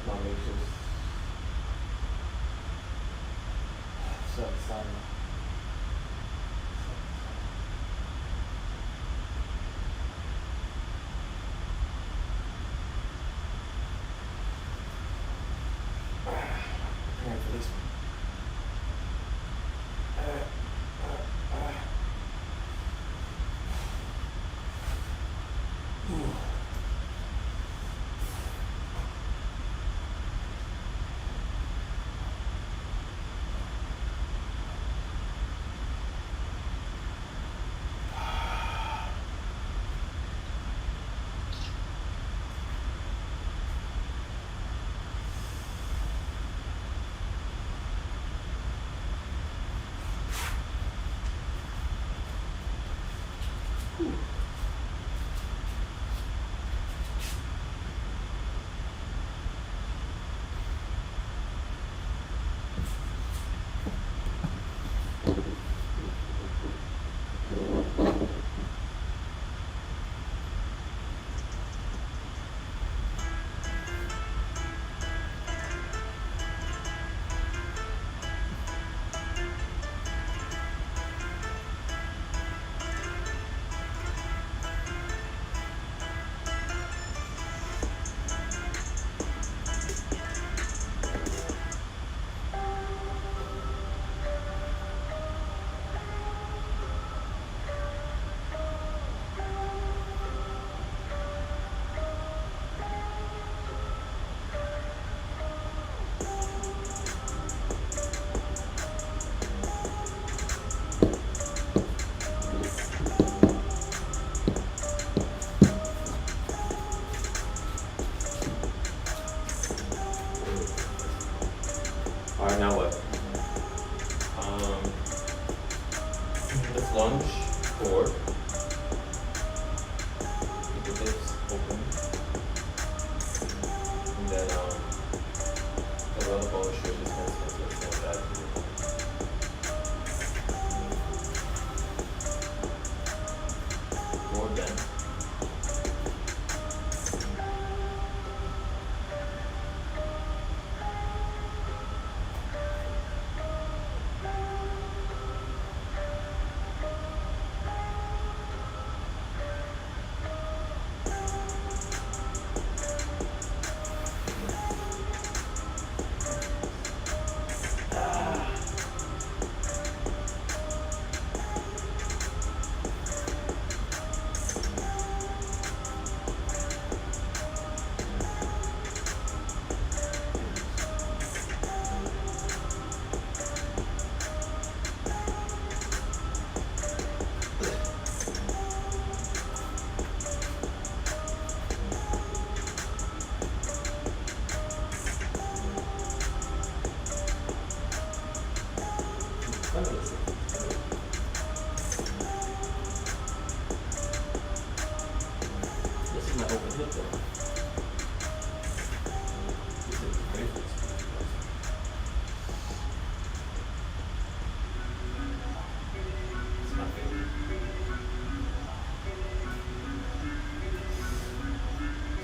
My matrix. Shut silent. Preparing for this one. Alright, now what? Let's lunge forward. Keep the hips open. And then, the rubber ball stretches hands to the stand back. Forward bend.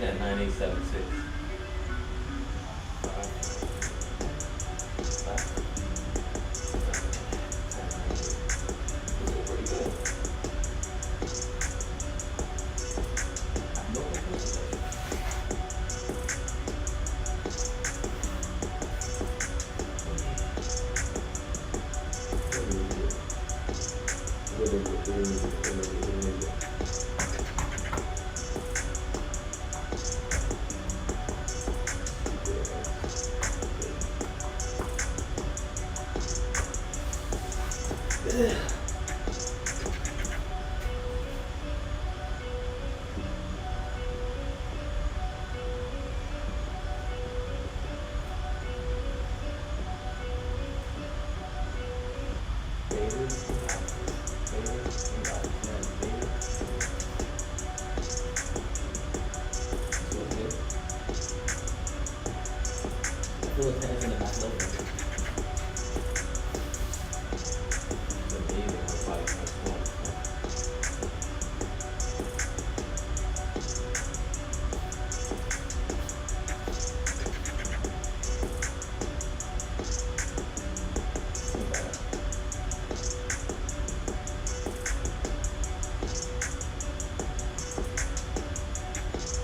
Yeah, 9876.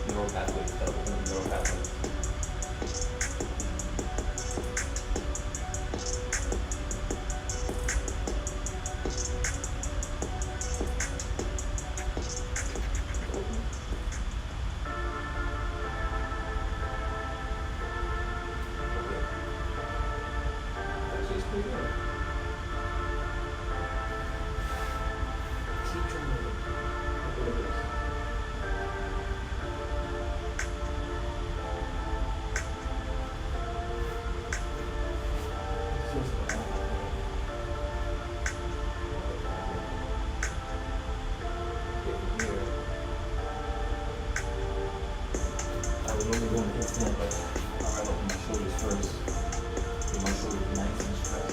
Neural pathways, neural pathways. Actually, it's pretty good. Keep trying to look at this. I would normally go in the headstand, but I rather open my shoulders first. Get my shoulders nice and straight.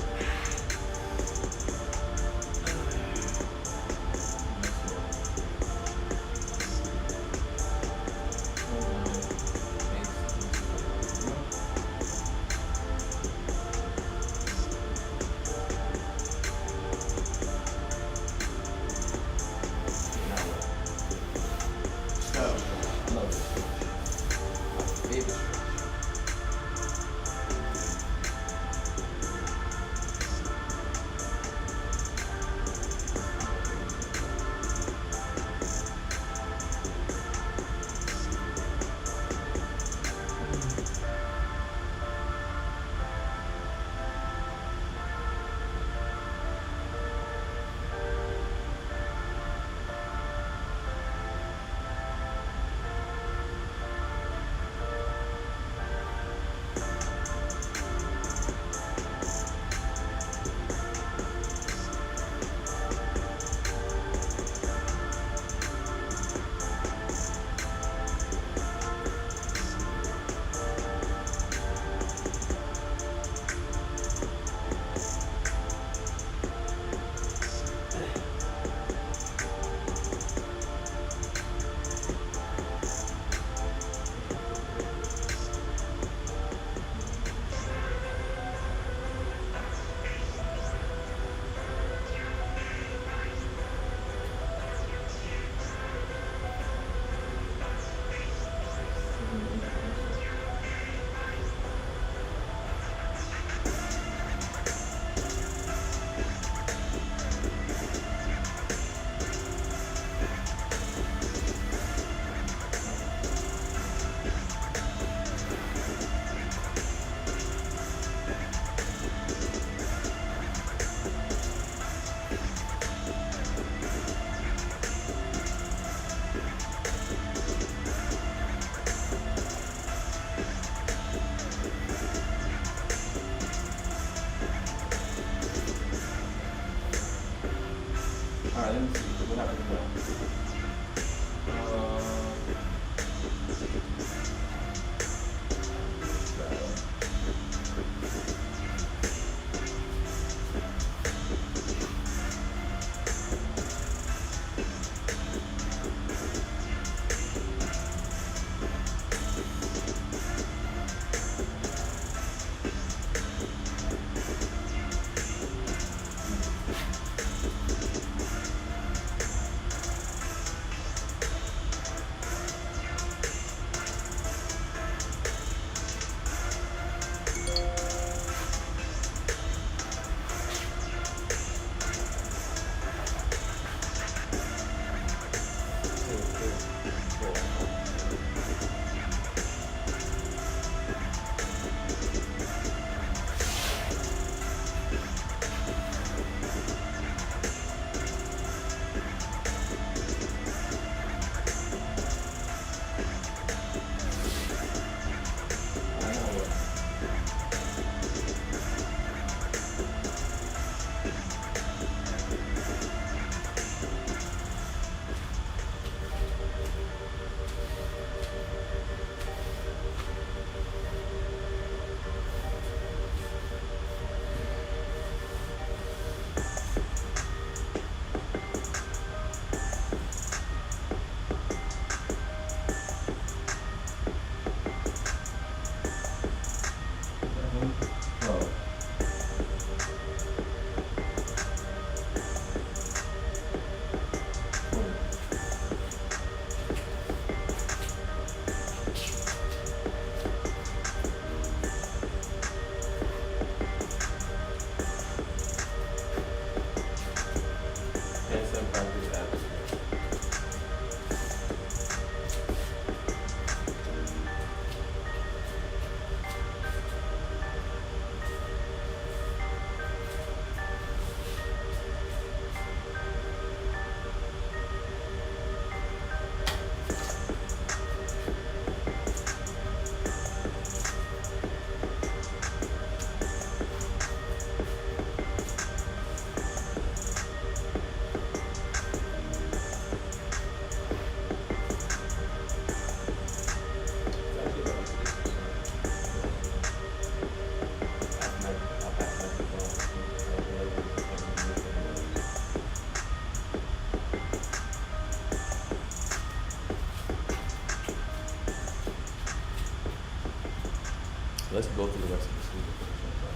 Let's go through the rest of the procedure for this one.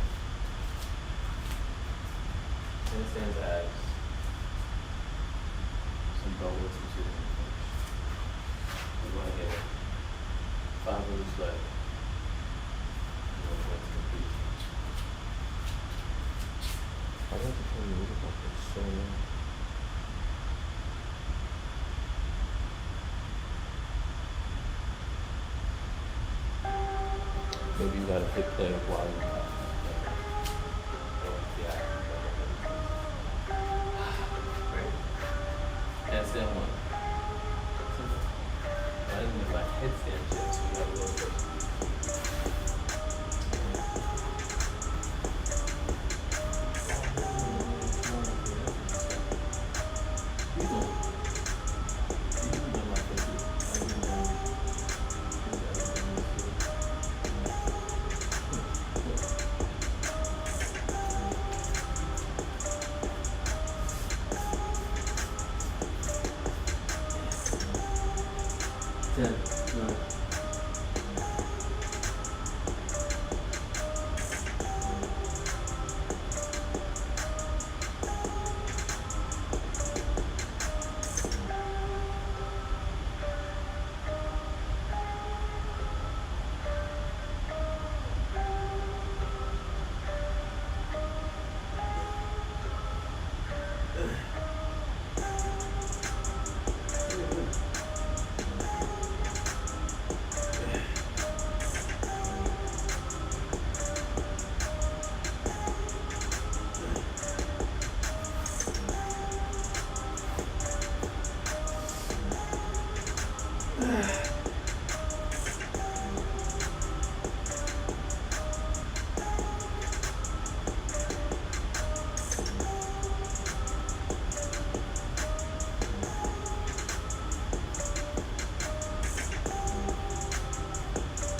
Handstands, abs. Some beltway procedure. We want to get 5 minutes left. I like to turn the music up for so long. Maybe you gotta hit play while you handstand one. I didn't know my headstand yet, so we gotta go first.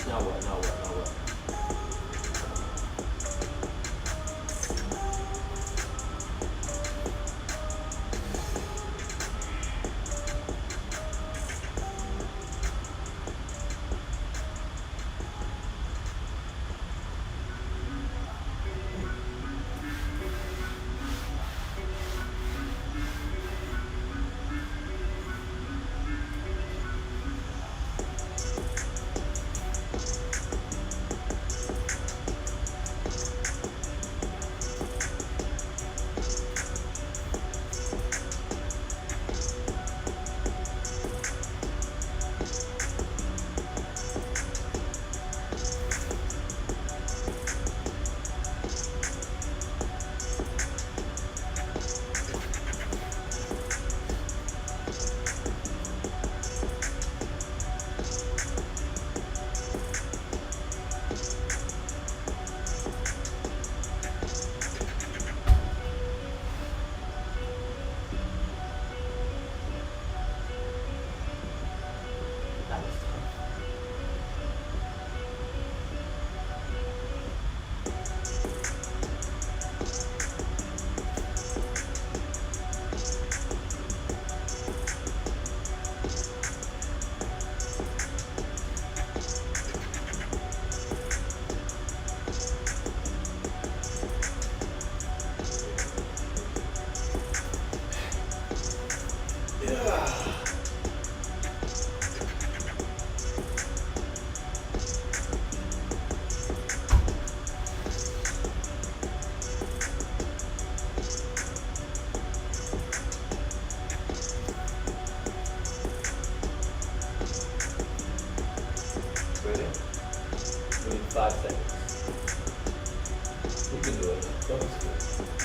Now what? Ready? We need 5 seconds. We can do it. Don't be scared.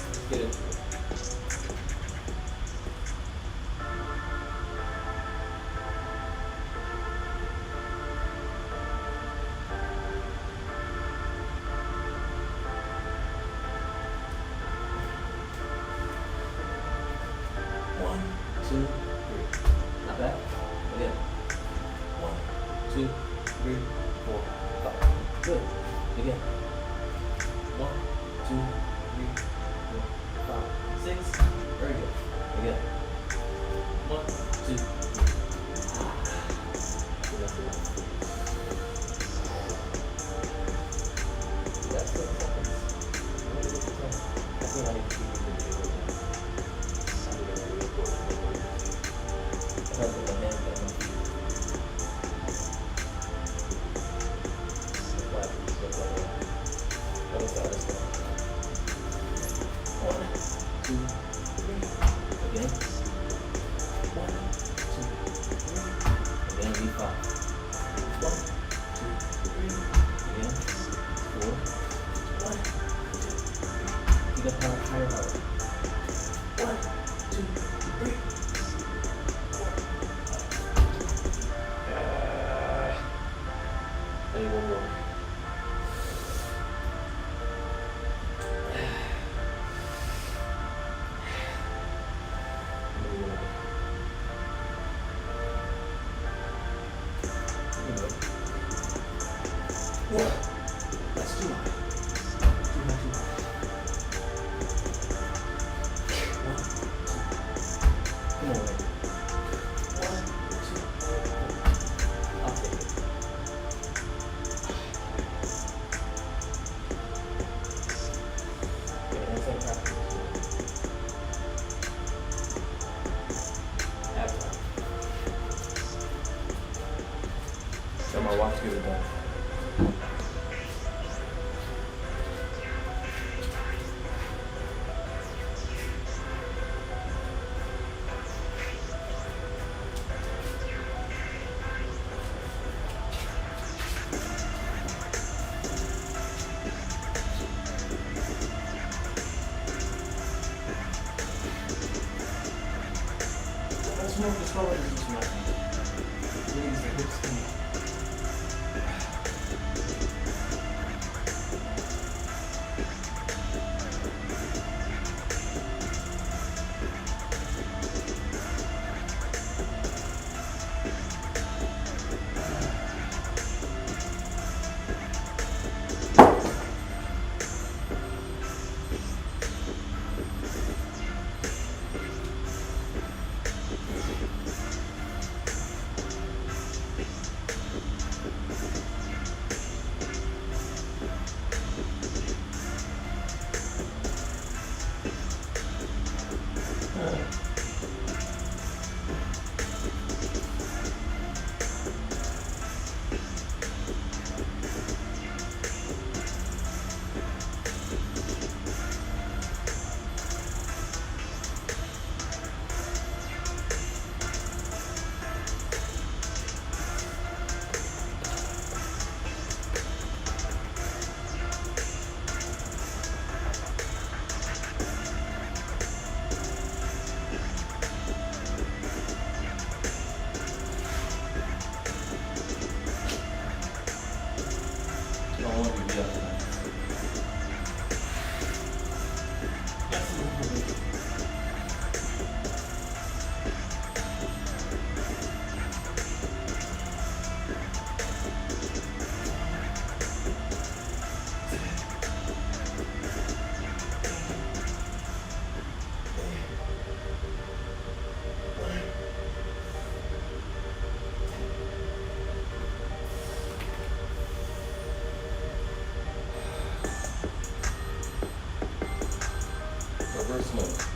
Let's get into it. One, two, three. Not bad. Again. 1, 2, 3, 4, 5. Good. Again. 1, 2, 3, 4, 5, 6. Very good. Again. 1, 2, 3. Enough. Higher, lower. 1, 2, 3. I need one more. What? That's too high. Too high, too high. 1, 2. Come on, man. 1, 2. I'll take it. Yeah, that's like practice. Half time. Tell my watch to get it done. Let's move the shoulders into my knees, the hips in. I want to be up tonight. Reverse move.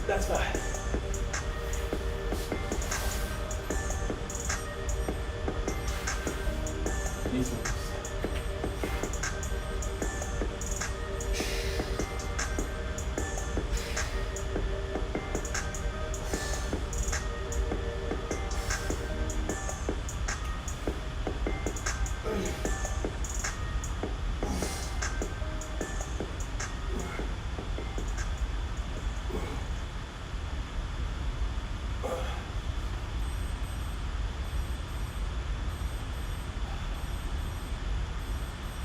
That's fine. These ones.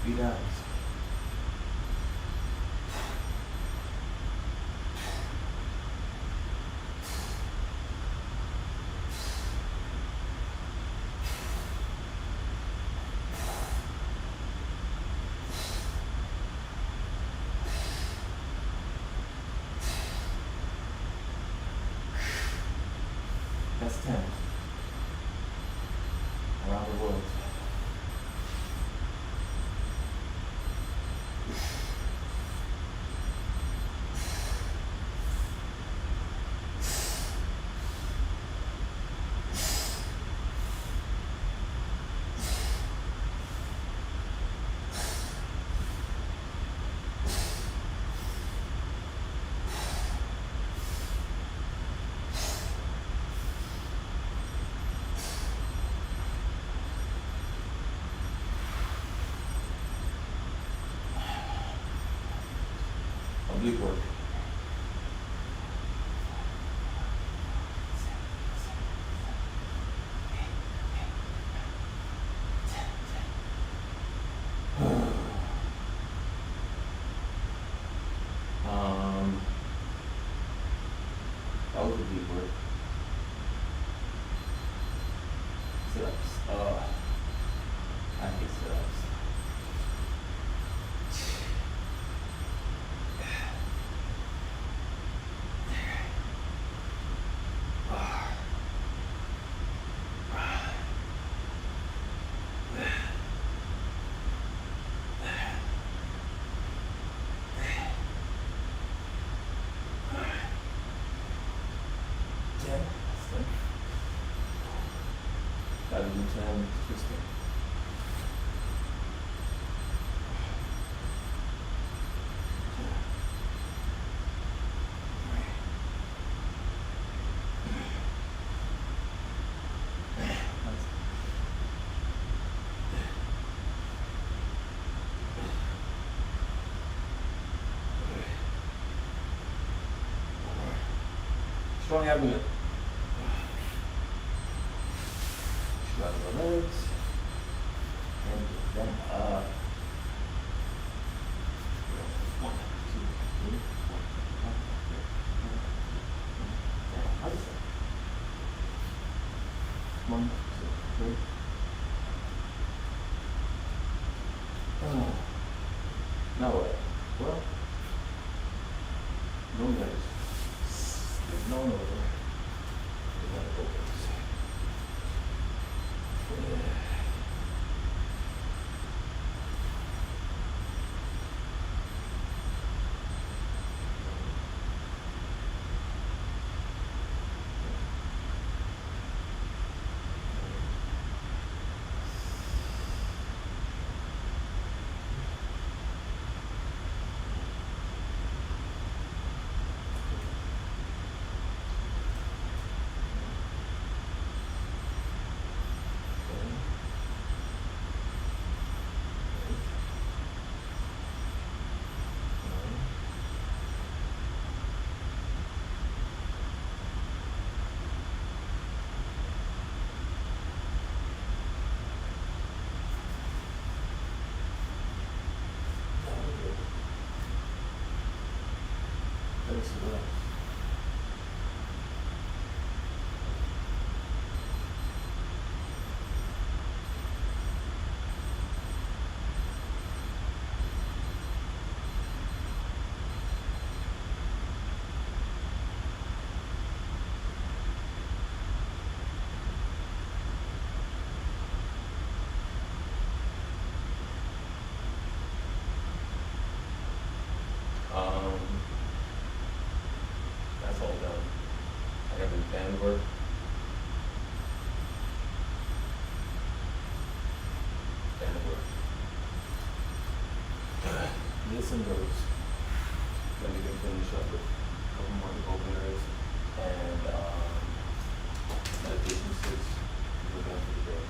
Be nice. 10 around the world. Oblique work. That was oblique work. Sit-ups. I hate sit-ups. Gotta do 10, 16. Strong abdomen. Shrug the legs. And lift them up. 1, 2, 3, 4, 5, 6, 7, 8, 9. How's that? 1, 2, 3. Now what? Well, no legs. There's no over. There's not opens. That's all done. I got the band work. Band work. This and those. Then we can finish up with a couple more openers and meditation 6. We're done for the day.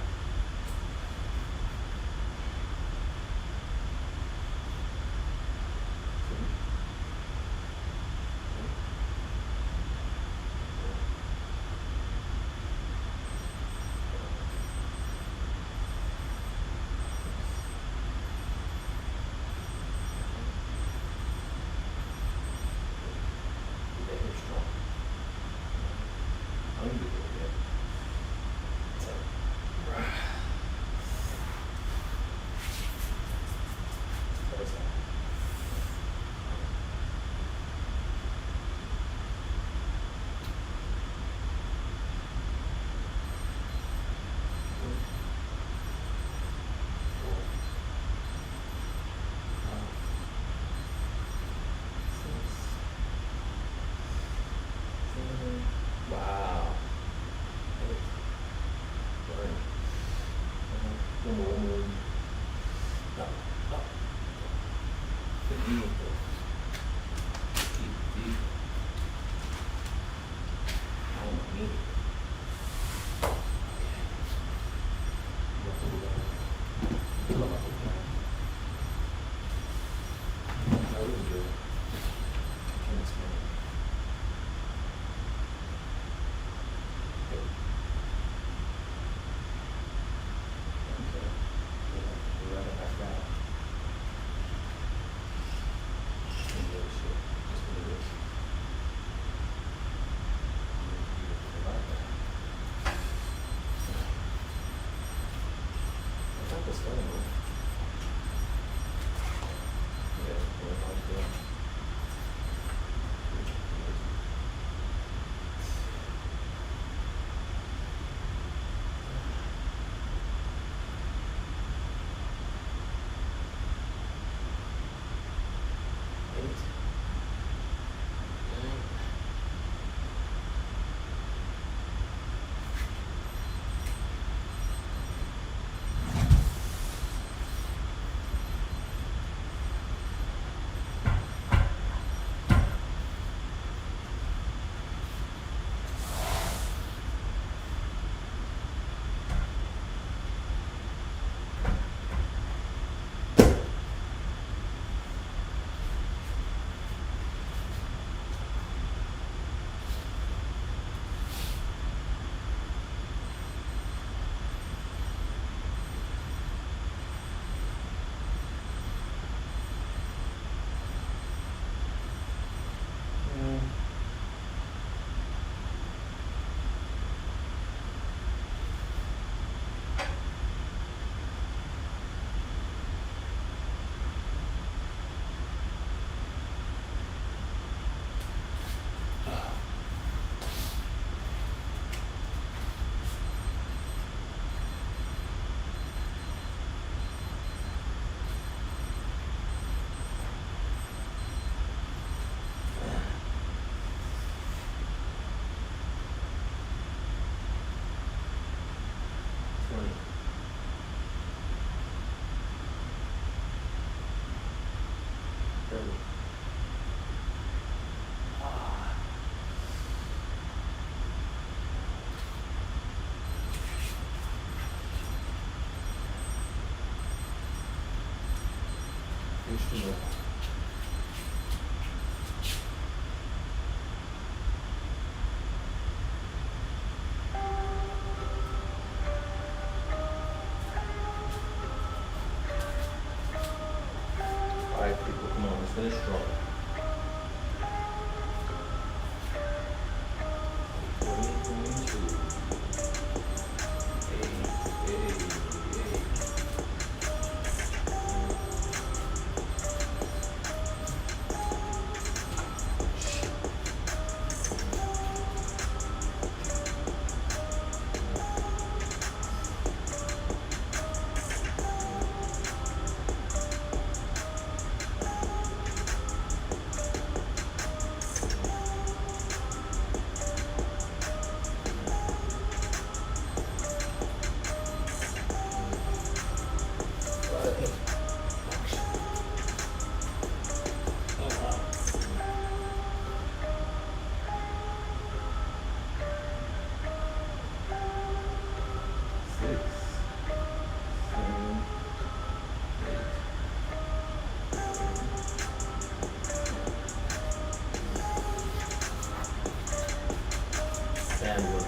know. Alright, people, come on, let's finish strong. 2022. Hey. Sandwich.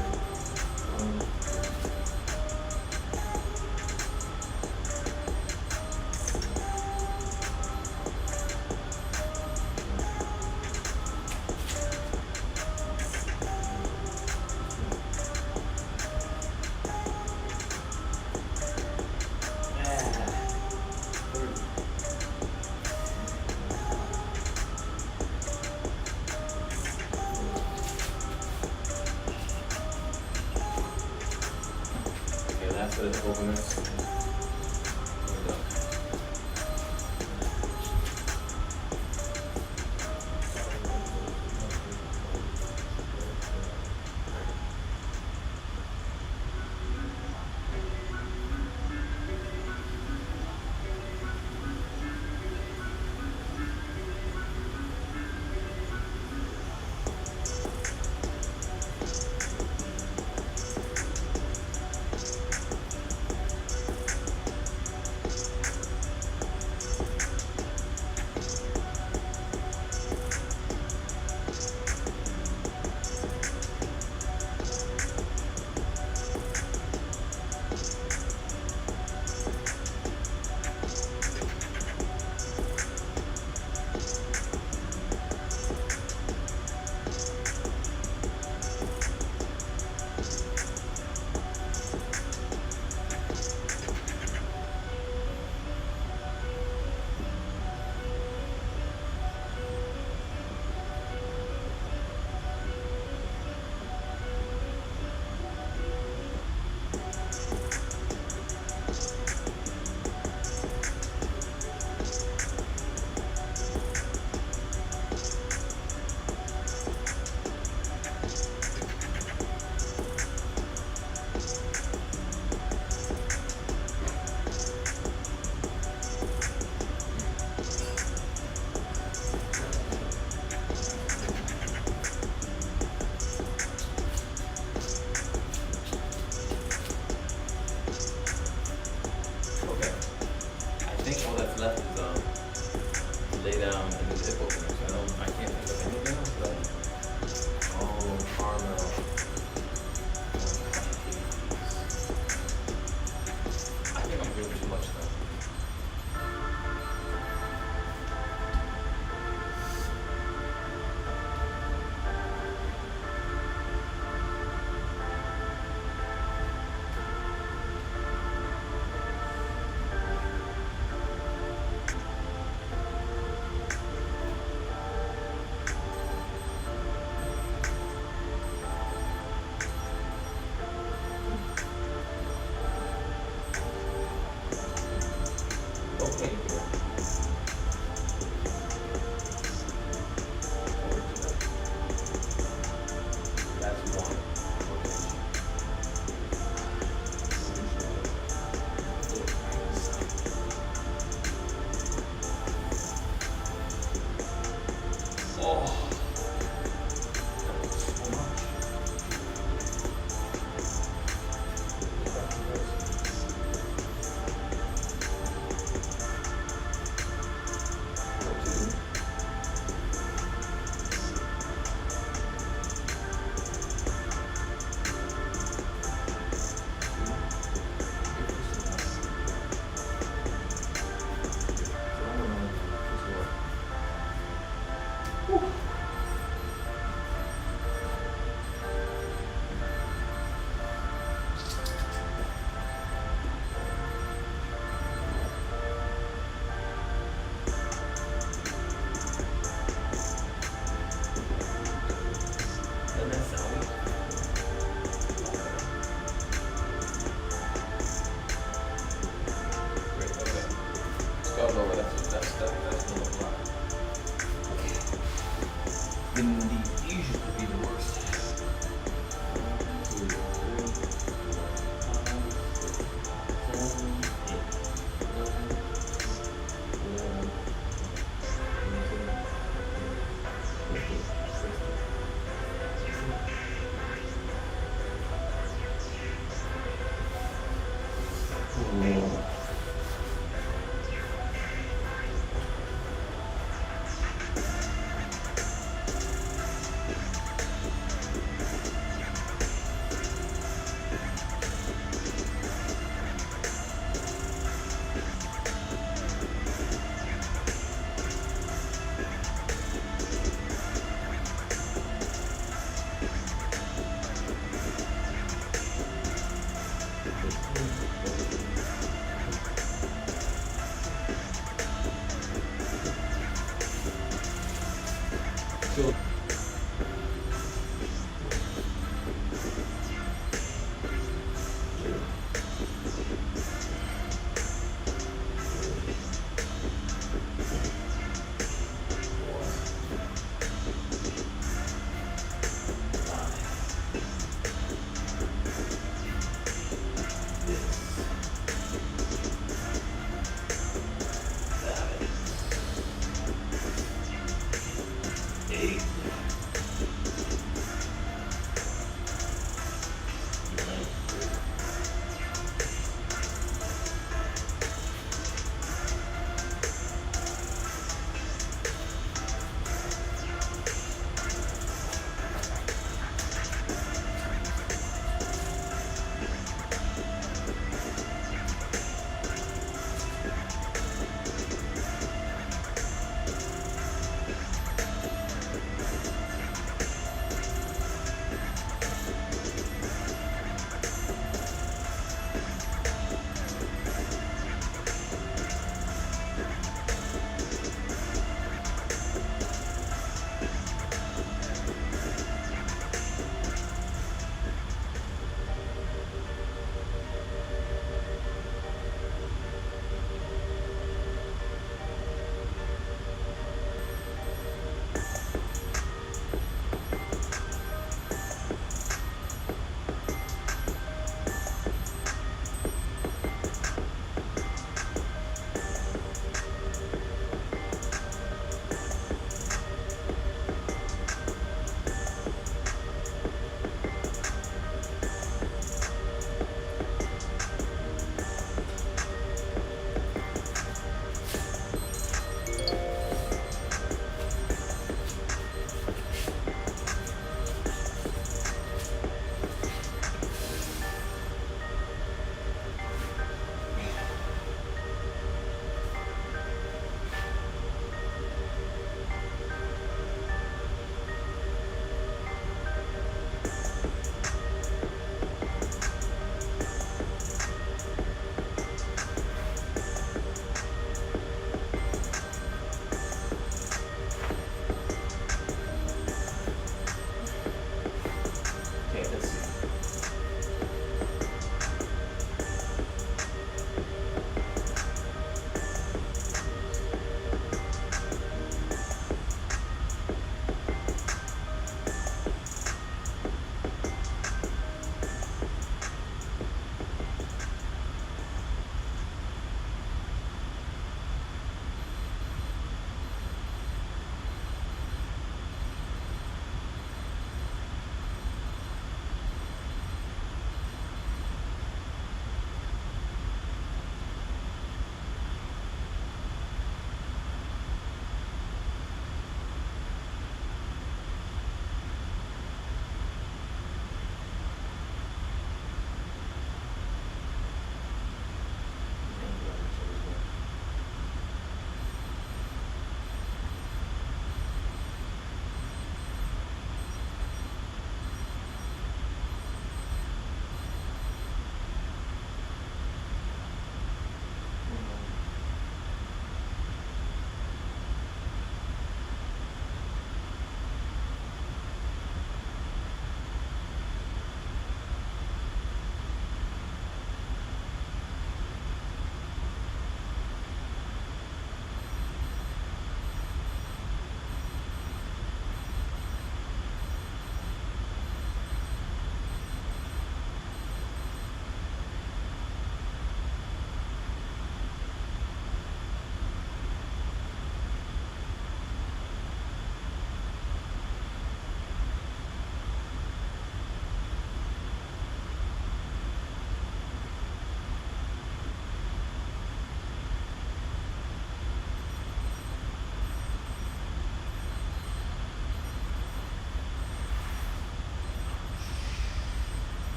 Okay, last set of openers. Here we go. that sound? Great, okay. Start over, that's number 5. Then the Asian would be the worst. 1, 2, 3, 4, 5, 6, 7, 8, 9, 11, 12, 13, 14, 15, 16, 17,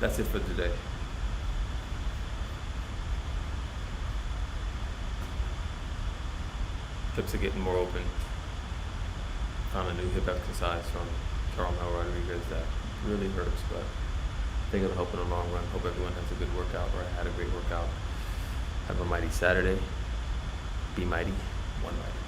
that's it for today. Hips are getting more open. Found a new hip exercise from Caramel Rodriguez that really hurts, but I think it'll help in the long run. Hope everyone has a good workout or had a great workout. Have a mighty Saturday. Be mighty, one mighty.